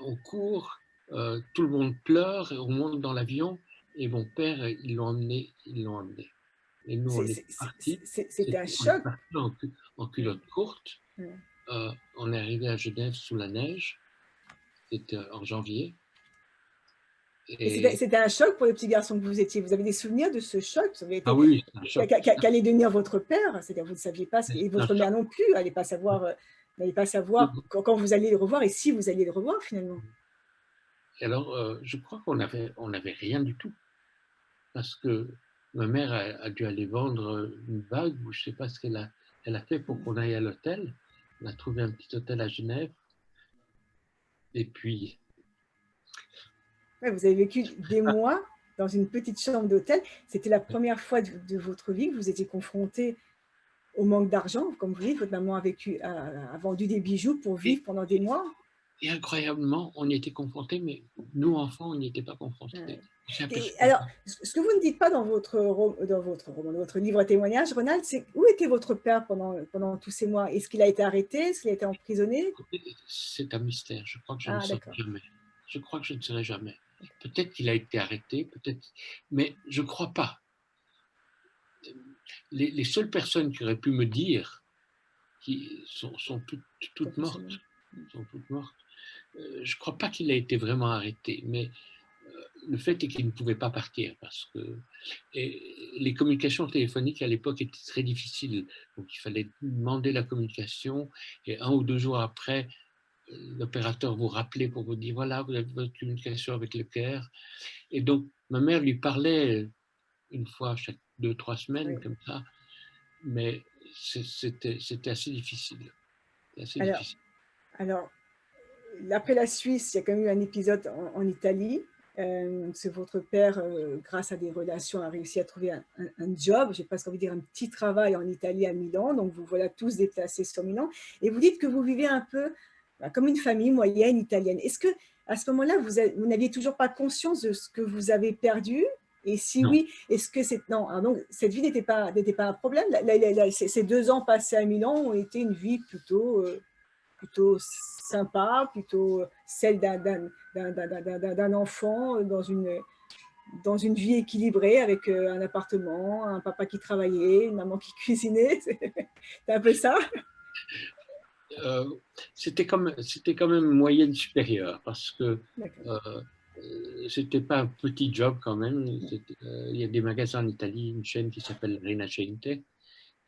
on court, tout le monde pleure, on monte dans l'avion, et mon père, ils l'ont emmené, ils l'ont emmené. Et nous, on est partis. C'était un On est choc. parti en culotte courte. On est arrivé à Genève sous la neige. C'était en janvier. Et Et c'était un choc pour le petit garçon que vous étiez. Vous avez des souvenirs de ce choc? Ça avait ah été oui, c'est un choc. qu'allait devenir votre père. C'est-à-dire vous ne saviez pas, et C'est un votre choc. mère non plus, n'allait pas savoir quand vous alliez le revoir et si vous alliez le revoir finalement. Et alors, je crois on avait rien du tout. Parce que ma mère a dû aller vendre une bague, ou je ne sais pas ce elle a fait pour qu'on aille à l'hôtel. On a trouvé un petit hôtel à Genève. Et puis, Ouais, vous avez vécu des mois dans une petite chambre d'hôtel. C'était la première fois de votre vie que vous étiez confronté au manque d'argent. Comme vous dites, votre maman a vendu des bijoux pour et, vivre pendant des mois. et incroyablement, on y était confrontés, mais nous, enfants, on n'y était pas Ouais. confrontés. J'ai Et aperçu. alors, ce que vous ne dites pas dans dans votre livre témoignage, Ronald, c'est où était votre père pendant tous ces mois? Est-ce qu'il a été arrêté? Est-ce qu'il a été emprisonné? C'est un mystère. Je crois que je ne Ah, saurai d'accord. jamais. Je crois que je ne saurai jamais. Peut-être qu'il a été arrêté, peut-être, mais je ne crois pas. Les seules personnes qui auraient pu me dire qui sont toutes mortes, sont toutes mortes. Je ne crois pas qu'il a été vraiment arrêté, mais le fait est qu'il ne pouvait pas partir parce que les communications téléphoniques à l'époque étaient très difficiles. Donc il fallait demander la communication et un ou deux jours après, l'opérateur vous rappelait pour vous dire voilà, vous avez votre communication avec le Caire. Et donc ma mère lui parlait une fois chaque 2, 3 semaines Oui. comme ça, mais c'était assez difficile. Assez Alors, difficile. alors, après la Suisse, il y a quand même eu un épisode en Italie. C'est votre père, grâce à des relations, a réussi à trouver un job, j'ai presque envie de dire un petit travail en Italie à Milan. Donc vous voilà tous déplacés sur Milan. Et vous dites que vous vivez un peu comme une famille moyenne italienne. Est-ce que à ce moment-là, vous n'aviez toujours pas conscience de ce que vous avez perdu? Et si Non, oui, est-ce que c'est non, donc cette vie n'était pas un problème. Ces 2 ans passés à Milan ont été une vie plutôt sympa, plutôt celle d'un enfant dans une vie équilibrée avec un appartement, un papa qui travaillait, une maman qui cuisinait. C'est un peu ça? Euh, c'était quand même moyenne supérieure parce que D'accord. c'était pas un petit job quand même. Il y a des magasins en Italie, une chaîne qui s'appelle Rinascente, et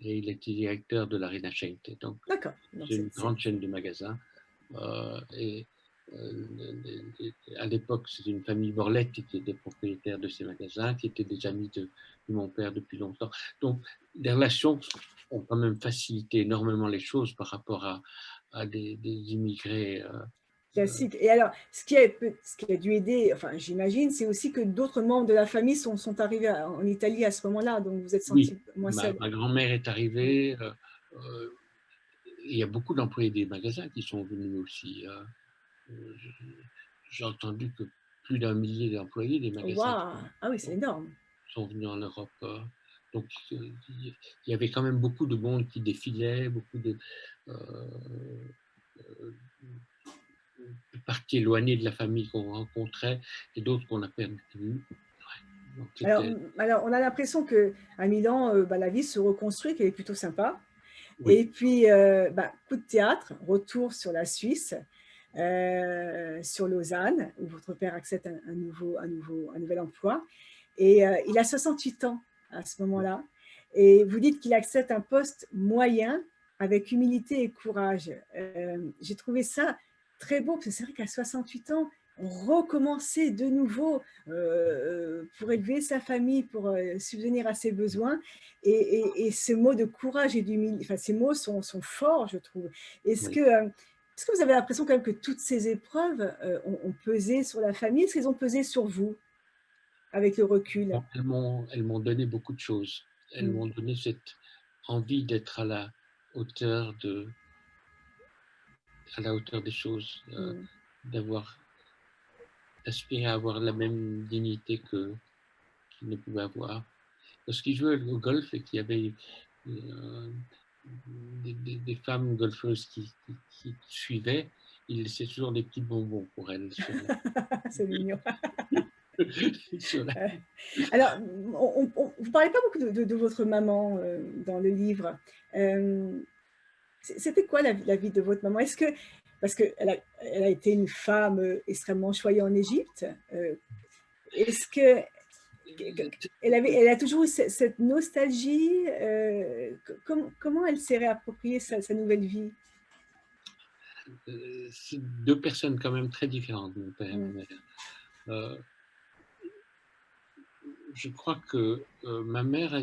il était directeur de la Rinascente. Donc, D'accord. Donc, c'est une grande chaîne de magasins. Et à l'époque, c'était une famille Borlette qui était des propriétaires de ces magasins, qui étaient des amis de mon père depuis longtemps. Donc, les relations ont quand même facilité énormément les choses par rapport à des immigrés. classique. Et alors, ce qui a dû aider, enfin, j'imagine, c'est aussi que d'autres membres de la famille sont arrivés en Italie à ce moment-là, donc vous êtes Oui, senti moins seul. ma grand-mère est arrivée. Euh, il y a beaucoup d'employés des magasins qui sont venus aussi. J'ai entendu que plus d'un millier d'employés des magasins Waouh! Ah oui, c'est énorme. sont venus en Europe. Donc, il y avait quand même beaucoup de monde qui défilait, beaucoup euh, de parties éloignées de la famille qu'on rencontrait et d'autres qu'on a perdu de vue. Donc, Alors, c'était, on a l'impression qu'à Milan, bah, la vie se reconstruit, qu'elle est plutôt sympa. Et oui, puis, bah, coup de théâtre, retour sur la Suisse, sur Lausanne, où votre père accepte un nouvel emploi. Et il a 68 ans à ce moment-là. Et vous dites qu'il accepte un poste moyen avec humilité et courage. J'ai trouvé ça très beau, parce que c'est vrai qu'à 68 ans, recommencer de nouveau pour élever sa famille, pour subvenir à ses besoins. Et ce mot de courage et d'humilité, enfin, ces mots sont forts, je trouve. Est-ce oui. que, est-ce que vous avez l'impression quand même que toutes ces épreuves ont pesé sur la famille? Est-ce qu'elles ont pesé sur vous, avec le recul? Bon, elles m'ont donné beaucoup de choses. Elles Mm, m'ont donné cette envie d'être hauteur de, à la hauteur des choses, mm. d'avoir aspiré à avoir la même dignité qu'ils ne pouvaient avoir. Lorsqu'ils jouaient au golf et qu'il y avait des femmes golfeuses qui suivaient, il laissait toujours des petits bonbons pour elles C'est mignon. sur la- Alors, vous ne parlez pas beaucoup de votre maman dans le livre. Euh, C'était quoi la vie de votre maman? Est-ce que, parce qu'elle a été une femme extrêmement choyée en Égypte, est-ce que elle a toujours eu cette nostalgie? Comment elle s'est réappropriée sa nouvelle vie? C'est deux personnes quand même très différentes, mon père et ma Mm, mère. Euh, je crois que ma mère,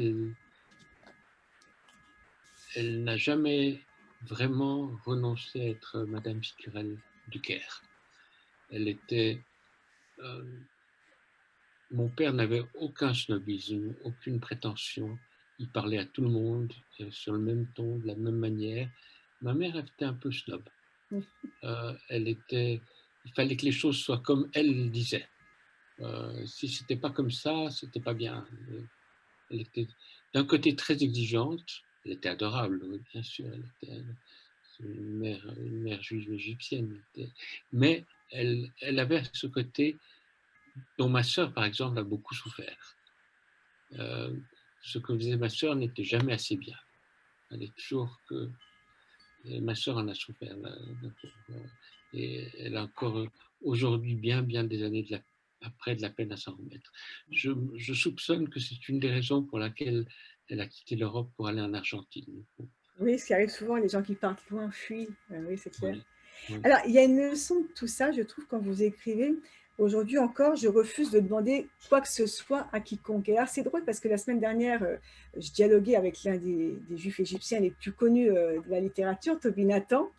elle n'a jamais vraiment renoncé à être Madame Sicurel du Caire. Elle était. euh, Mon père n'avait aucun snobisme, aucune prétention. Il parlait à tout le monde sur le même ton, de la même manière. Ma mère était un peu snob. mm. Elle était. Il fallait que les choses soient comme elle disait. Si c'était pas comme ça, c'était pas bien. Elle était d'un côté très exigeante. Elle était adorable, oui, bien sûr. Elle était une mère juive égyptienne. Mais elle avait ce côté dont ma sœur, par exemple, a beaucoup souffert. Euh, Ce que faisait ma sœur n'était jamais assez bien. Elle est toujours que. Et ma sœur en a souffert. Et elle a encore aujourd'hui, bien des années après, de la peine à s'en remettre. Je soupçonne que c'est une des raisons pour laquelle elle a quitté l'Europe pour aller en Argentine. Oui, ce qui arrive souvent, les gens qui partent loin fuient. Oui, c'est clair. Oui, oui, Alors, il y a une leçon de tout ça, je trouve, quand vous écrivez. Aujourd'hui encore, je refuse de demander quoi que ce soit à quiconque. Et alors, c'est drôle parce que la semaine dernière, je dialoguais avec l'un des juifs égyptiens les plus connus de la littérature, Tobi Nathan,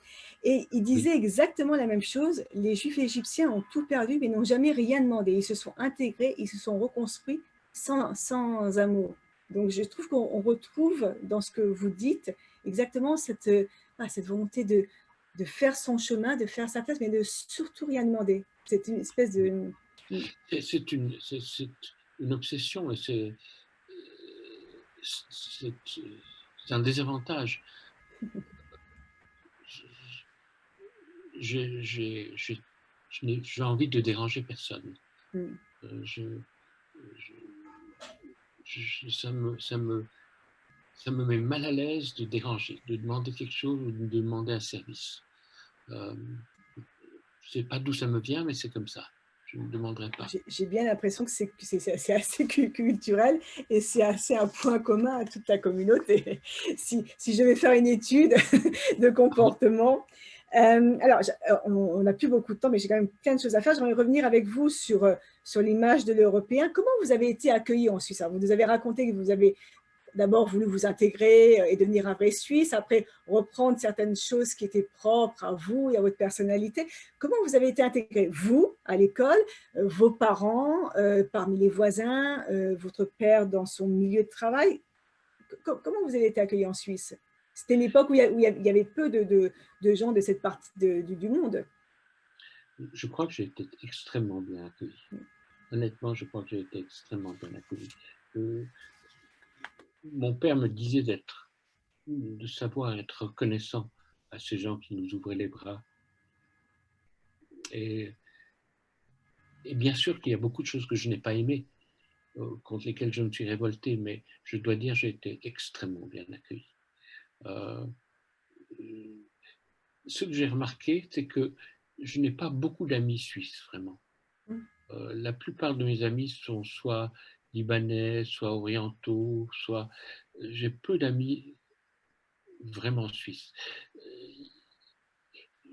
et il oui. disait exactement la même chose. Les juifs égyptiens ont tout perdu, mais n'ont jamais rien demandé. Ils se sont intégrés, ils se sont reconstruits sans amour. Donc, je trouve qu'on retrouve dans ce que vous dites exactement cette volonté de faire son chemin, de faire sa place, mais de surtout rien demander. C'est une espèce Oui. de... C'est une obsession et c'est un désavantage. J'ai envie de déranger personne. Mm. Je, ça me met mal à l'aise de déranger, de demander quelque chose ou de demander un service. Je ne sais pas d'où ça me vient, mais c'est comme ça. Je ne demanderai pas. J'ai bien l'impression que c'est assez culturel et c'est assez un point commun à toute la communauté. Si je vais faire une étude de comportement, alors on n'a plus beaucoup de temps, mais j'ai quand même plein de choses à faire. J'aimerais revenir avec vous sur l'image de l'Européen. Comment vous avez été accueillis en Suisse? Alors, vous nous avez raconté que vous avez d'abord voulu vous intégrer et devenir un vrai Suisse, après reprendre certaines choses qui étaient propres à vous et à votre personnalité. Comment vous avez été intégré, vous, à l'école, vos parents, parmi les voisins, votre père dans son milieu de travail? Comment vous avez été accueilli en Suisse? C'était l'époque où il y avait peu de gens de cette partie du monde. Je crois que j'ai été extrêmement bien accueilli. Honnêtement, je crois que j'ai été extrêmement bien accueilli. Mon père me disait de savoir être reconnaissant à ces gens qui nous ouvraient les bras. Et bien sûr qu'il y a beaucoup de choses que je n'ai pas aimées, contre lesquelles je me suis révolté, mais je dois dire que j'ai été extrêmement bien accueilli. Ce que j'ai remarqué, c'est que je n'ai pas beaucoup d'amis suisses, vraiment. La plupart de mes amis sont soit libanais, soit orientaux, soit... J'ai peu d'amis vraiment suisses.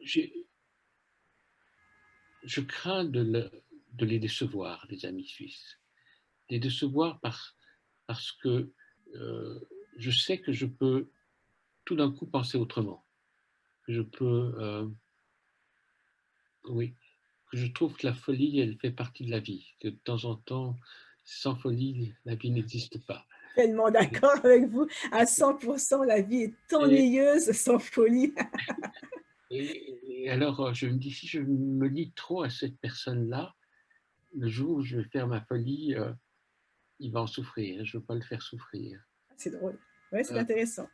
Je crains de les décevoir, les amis suisses. Les décevoir parce que je sais que je peux tout d'un coup penser autrement. Que je peux... oui, que je trouve que la folie, elle fait partie de la vie. Que de temps en temps, sans folie, la vie n'existe pas. Tellement d'accord avec vous, à 100%, la vie est ennuyeuse sans folie. Et alors, je me dis, si je me lie trop à cette personne-là, le jour où je vais faire ma folie, il va en souffrir. Je ne veux pas le faire souffrir. C'est drôle. Oui, c'est intéressant.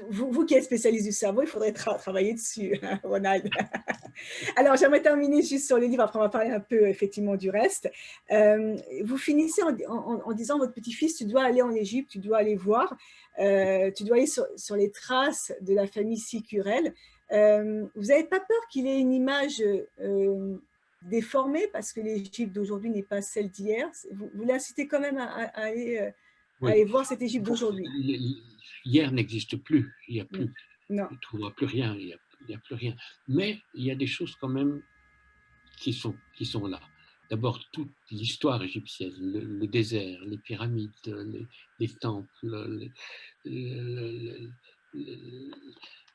Vous qui êtes spécialiste du cerveau, il faudrait travailler dessus, hein, Ronald. Alors, j'aimerais terminer juste sur le livre, après on va parler un peu effectivement du reste. Vous finissez en disant, votre petit-fils, tu dois aller en Égypte, tu dois aller voir, tu dois aller sur les traces de la famille Sicurel. Vous n'avez pas peur qu'il ait une image déformée, parce que l'Égypte d'aujourd'hui n'est pas celle d'hier? Vous l'incitez quand même à aller... Oui. Aller voir cette Égypte d'aujourd'hui. Hier n'existe plus, il n'y a plus, non. Il ne trouvera plus rien, il n'y a plus rien. Mais il y a des choses quand même qui sont là. D'abord, toute l'histoire égyptienne, le désert, les pyramides, les temples, les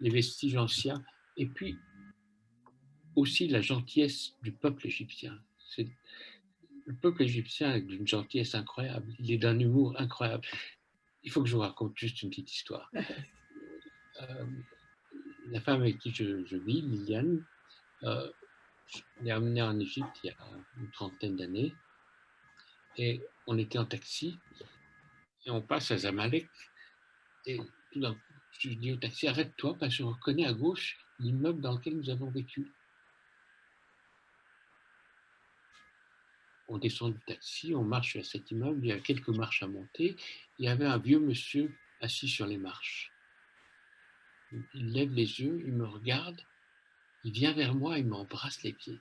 vestiges anciens, et puis aussi la gentillesse du peuple égyptien. Le peuple égyptien est d'une gentillesse incroyable, il est d'un humour incroyable. Il faut que je vous raconte juste une petite histoire. La femme avec qui je vis, Liliane, je l'ai amenée en Égypte il y a une trentaine d'années, et on était en taxi, et on passe à Zamalek, et tout d'un coup, je dis au taxi, arrête-toi, parce que je reconnais à gauche l'immeuble dans lequel nous avons vécu. On descend du taxi, on marche vers cet immeuble, il y a quelques marches à monter, il y avait un vieux monsieur assis sur les marches. Il lève les yeux, il me regarde, il vient vers moi, il m'embrasse les pieds.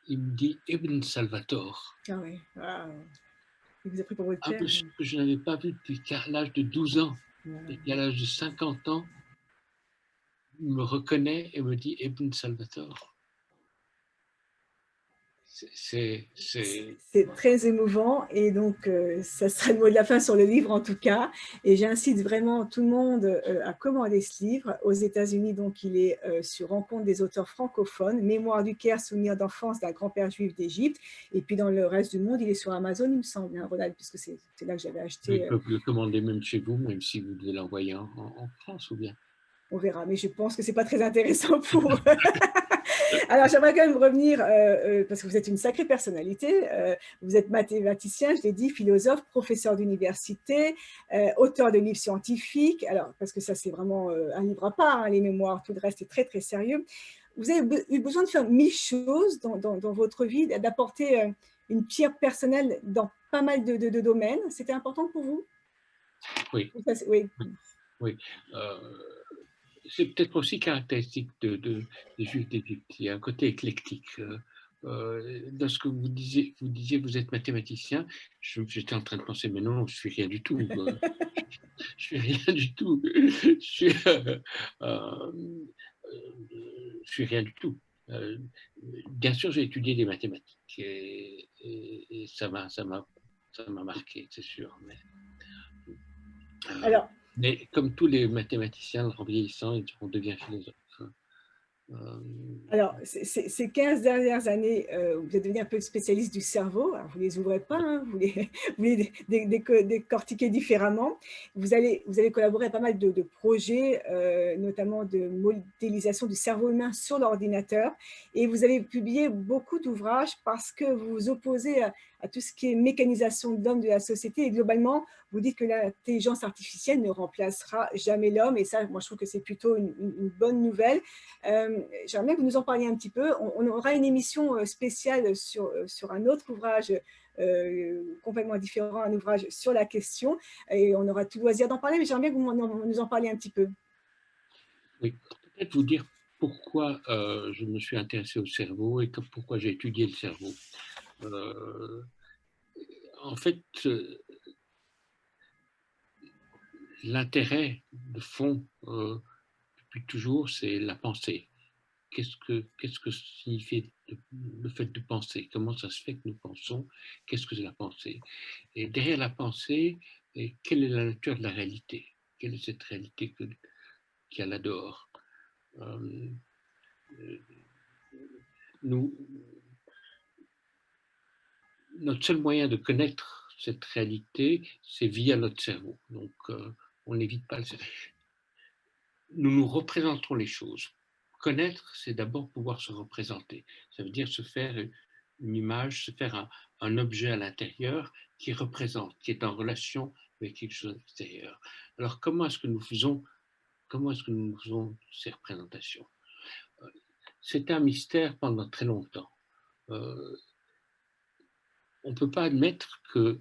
Il me dit Ibn Salvatore. Ah oui, il vous a pris pour votre père. Un monsieur que je n'avais pas vu depuis l'âge de 12 ans. Et à l'âge de 50 ans, il me reconnaît et me dit Ibn Salvatore. C'est très émouvant, et donc ça sera le mot de la fin sur le livre en tout cas, et j'incite vraiment tout le monde à commander ce livre. Aux États-Unis, donc il est sur Rencontre des auteurs francophones, Mémoire du Caire, souvenirs d'enfance d'un grand-père juif d'Égypte, et puis dans le reste du monde, il est sur Amazon, il me semble, hein, Ronald, puisque c'est là que j'avais acheté. Ils peuvent le commander même chez vous, même si vous devez l'envoyer en France ou bien. On verra, mais je pense que ce n'est pas très intéressant pour... Alors, j'aimerais quand même revenir, parce que vous êtes une sacrée personnalité, vous êtes mathématicien, je l'ai dit, philosophe, professeur d'université, auteur de livres scientifiques, alors, parce que ça, c'est vraiment un livre à part, hein, les mémoires, tout le reste est très, très sérieux. Vous avez eu besoin de faire 1000 choses dans votre vie, d'apporter une pierre personnelle dans pas mal de domaines. C'était important pour vous? Oui, Oui. oui, oui. C'est peut-être aussi caractéristique des Juifs d'Égypte. Il y a un côté éclectique. Lorsque vous disiez vous êtes mathématicien, j'étais en train de penser, mais non, je suis rien du tout. Je suis rien du tout. Euh, je suis rien du tout. Bien sûr, j'ai étudié les mathématiques et ça m'a marqué, c'est sûr. Alors, Mais comme tous les mathématiciens, en vieillissant, on devient philosophe. Euh, Alors, ces 15 dernières années, vous êtes devenu un peu spécialiste du cerveau. Alors, vous ne les ouvrez pas, hein, vous les, vous les décortiquez différemment. Vous allez collaborer à pas mal de projets, notamment de modélisation du cerveau humain sur l'ordinateur. Et vous avez publié beaucoup d'ouvrages parce que vous vous opposez à tout ce qui est mécanisation de l'homme de la société. Et globalement, vous dites que l'intelligence artificielle ne remplacera jamais l'homme. Et ça, moi, je trouve que c'est plutôt une bonne nouvelle. J'aimerais bien que vous nous en parliez un petit peu. On aura une émission spéciale sur un autre ouvrage complètement différent, un ouvrage sur la question, et on aura tout loisir d'en parler, mais j'aimerais bien que vous nous en parliez un petit peu. oui, peut-être vous dire pourquoi je me suis intéressé au cerveau et pourquoi j'ai étudié le cerveau. Euh, En fait, l'intérêt de fond depuis toujours, c'est la pensée. Qu'est-ce que signifie le fait de penser? Comment ça se fait que nous pensons? Qu'est-ce que c'est la pensée? Et derrière la pensée, quelle est la nature de la réalité? Quelle est cette réalité qu'il y a là dehors? euh, nous, Notre seul moyen de connaître cette réalité, c'est via notre cerveau. Donc, on n'évite pas le cerveau. Nous nous représentons les choses. Connaître, c'est d'abord pouvoir se représenter. Ça veut dire se faire une image, se faire un objet à l'intérieur qui représente, qui est en relation avec quelque chose d'extérieur. Alors, comment est-ce que nous faisons ces représentations? C'est un mystère pendant très longtemps. Euh, on ne peut pas admettre que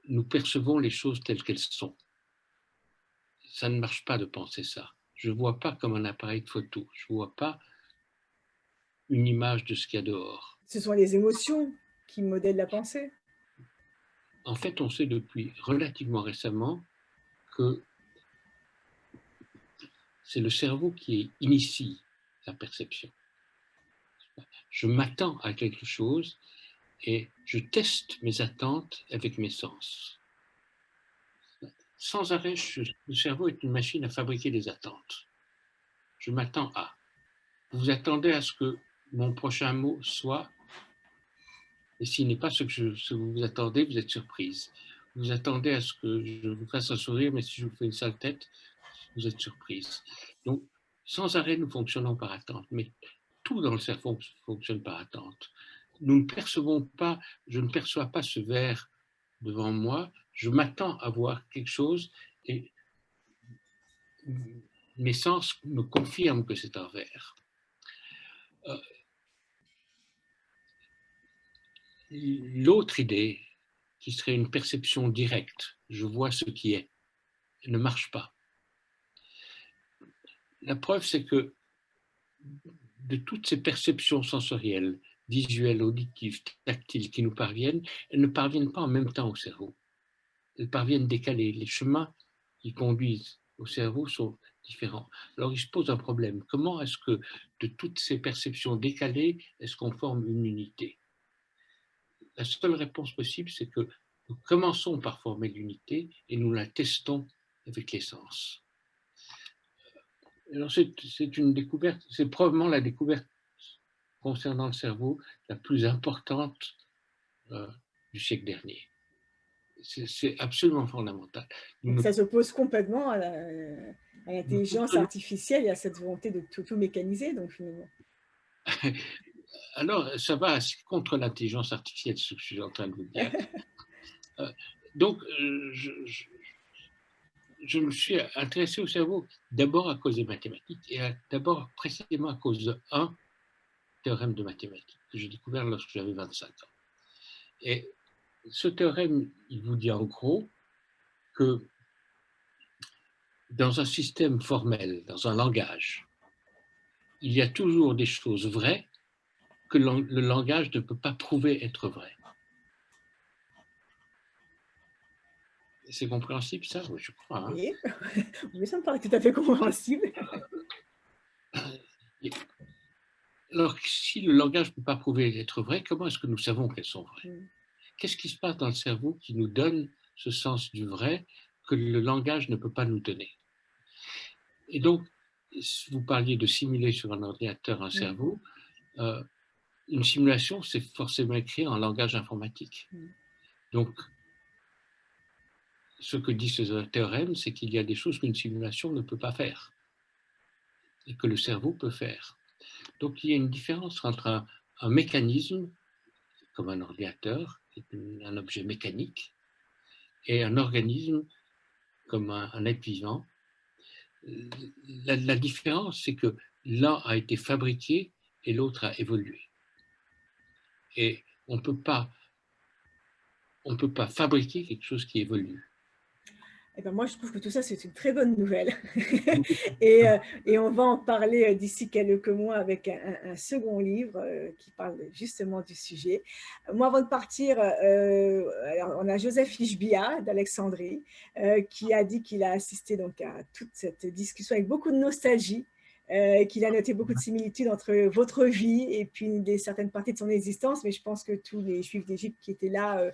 nous percevons les choses telles qu'elles sont. Ça ne marche pas de penser ça. Je ne vois pas comme un appareil de photo. Je ne vois pas une image de ce qu'il y a dehors. Ce sont les émotions qui modèlent la pensée. En fait, on sait depuis relativement récemment que c'est le cerveau qui initie la perception. Je m'attends à quelque chose et je teste mes attentes avec mes sens. Sans arrêt, le cerveau est une machine à fabriquer des attentes. Je m'attends à. Vous vous attendez à ce que mon prochain mot soit, et s'il n'est pas ce que vous vous attendez, vous êtes surprise. Vous attendez à ce que je vous fasse un sourire, mais si je vous fais une sale tête, vous êtes surprise. Donc, sans arrêt, nous fonctionnons par attente, mais tout dans le cerveau fonctionne par attente. Nous ne percevons pas, je ne perçois pas ce verre devant moi, je m'attends à voir quelque chose et mes sens me confirment que c'est un verre. L'autre idée, qui serait une perception directe, je vois ce qui est, ne marche pas. La preuve, c'est que de toutes ces perceptions sensorielles, visuelles, auditives, tactiles qui nous parviennent, elles ne parviennent pas en même temps au cerveau. Elles parviennent décalées. Les chemins qui conduisent au cerveau sont différents. Alors il se pose un problème. Comment est-ce que de toutes ces perceptions décalées, est-ce qu'on forme une unité? La seule réponse possible, c'est que nous commençons par former l'unité et nous la testons avec les sens. Alors c'est une découverte, c'est probablement la découverte concernant le cerveau la plus importante euh, du siècle dernier. C'est absolument fondamental. Donc, ça s'oppose complètement à Nous l'intelligence comprenons. artificielle et à cette volonté de tout mécaniser, donc finalement. Alors, ça va contre l'intelligence artificielle, ce que je suis en train de vous dire. Donc, je me suis intéressé au cerveau d'abord à cause des mathématiques et d'abord précisément à cause d'un théorème de mathématiques que j'ai découvert lorsque j'avais 25 ans. Et ce théorème, il vous dit en gros que dans un système formel, dans un langage, il y a toujours des choses vraies que le langage ne peut pas prouver être vraies. C'est compréhensible, ça? Oui, je crois. Hein. Oui, oui, ça me paraît tout à fait compréhensible. Alors, si le langage ne peut pas prouver être vrai, comment est-ce que nous savons qu'elles sont vraies? Mm. Qu'est-ce qui se passe dans le cerveau qui nous donne ce sens du vrai que le langage ne peut pas nous donner? Et donc, vous parliez de simuler sur un ordinateur un Mm. cerveau. Une simulation, c'est forcément écrit en langage informatique. Mm. Donc, ce que dit ce théorème, c'est qu'il y a des choses qu'une simulation ne peut pas faire et que le cerveau peut faire. Donc, il y a une différence entre un mécanisme, comme un ordinateur, qui est un objet mécanique, et un organisme, comme un être vivant. La différence, c'est que l'un a été fabriqué et l'autre a évolué. Et on ne peut pas fabriquer quelque chose qui évolue. Eh ben moi, je trouve que tout ça, c'est une très bonne nouvelle. et, euh, et on va en parler d'ici quelques mois avec un second livre qui parle justement du sujet. Moi, avant de partir, alors, on a Joseph Ishbia d'Alexandrie qui a dit qu'il a assisté donc à toute cette discussion avec beaucoup de nostalgie. Qu'il a noté beaucoup de similitudes entre votre vie et puis certaines parties de son existence, mais je pense que tous les Juifs d'Égypte qui étaient là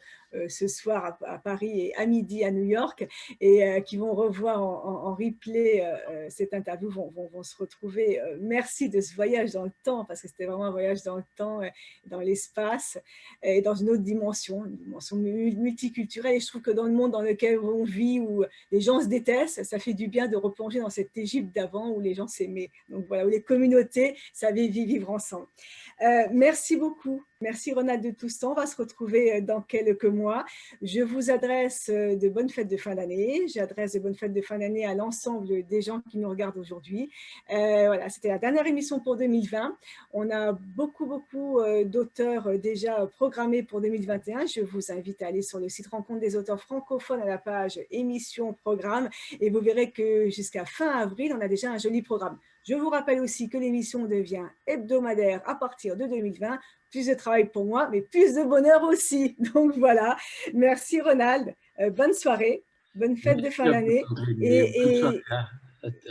ce soir à Paris et à midi à New York et qui vont revoir en replay cette interview vont se retrouver. Merci de ce voyage dans le temps, parce que c'était vraiment un voyage dans le temps, dans l'espace, et dans une autre dimension, une dimension multiculturelle. Et je trouve que dans le monde dans lequel on vit, où les gens se détestent, ça fait du bien de replonger dans cette Égypte d'avant où les gens s'aimaient. Donc voilà, où les communautés savaient vivre ensemble. Merci beaucoup. Merci Ronald de Toussaint. On va se retrouver dans quelques mois. Je vous adresse de bonnes fêtes de fin d'année. J'adresse de bonnes fêtes de fin d'année à l'ensemble des gens qui nous regardent aujourd'hui. Voilà, c'était la dernière émission pour 2020. On a beaucoup d'auteurs déjà programmés pour 2021. Je vous invite à aller sur le site Rencontre des auteurs francophones à la page émission programme et vous verrez que jusqu'à fin avril, on a déjà un joli programme. Je vous rappelle aussi que l'émission devient hebdomadaire à partir de 2020. Plus de travail pour moi, mais plus de bonheur aussi. Donc voilà, merci Ronald. Bonne soirée, bonne fête de fin Merci à vous, d'année. Sandrine. Bonne soirée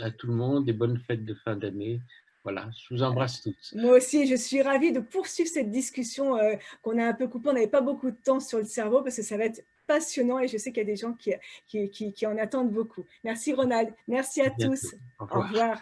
à tout le monde et bonnes fêtes de fin d'année. Voilà, je vous embrasse tous. Moi aussi, je suis ravie de poursuivre cette discussion qu'on a un peu coupée. On n'avait pas beaucoup de temps sur le cerveau parce que ça va être passionnant et je sais qu'il y a des gens qui en attendent beaucoup. Merci Ronald, merci à À bientôt. tous. Au Au revoir. revoir.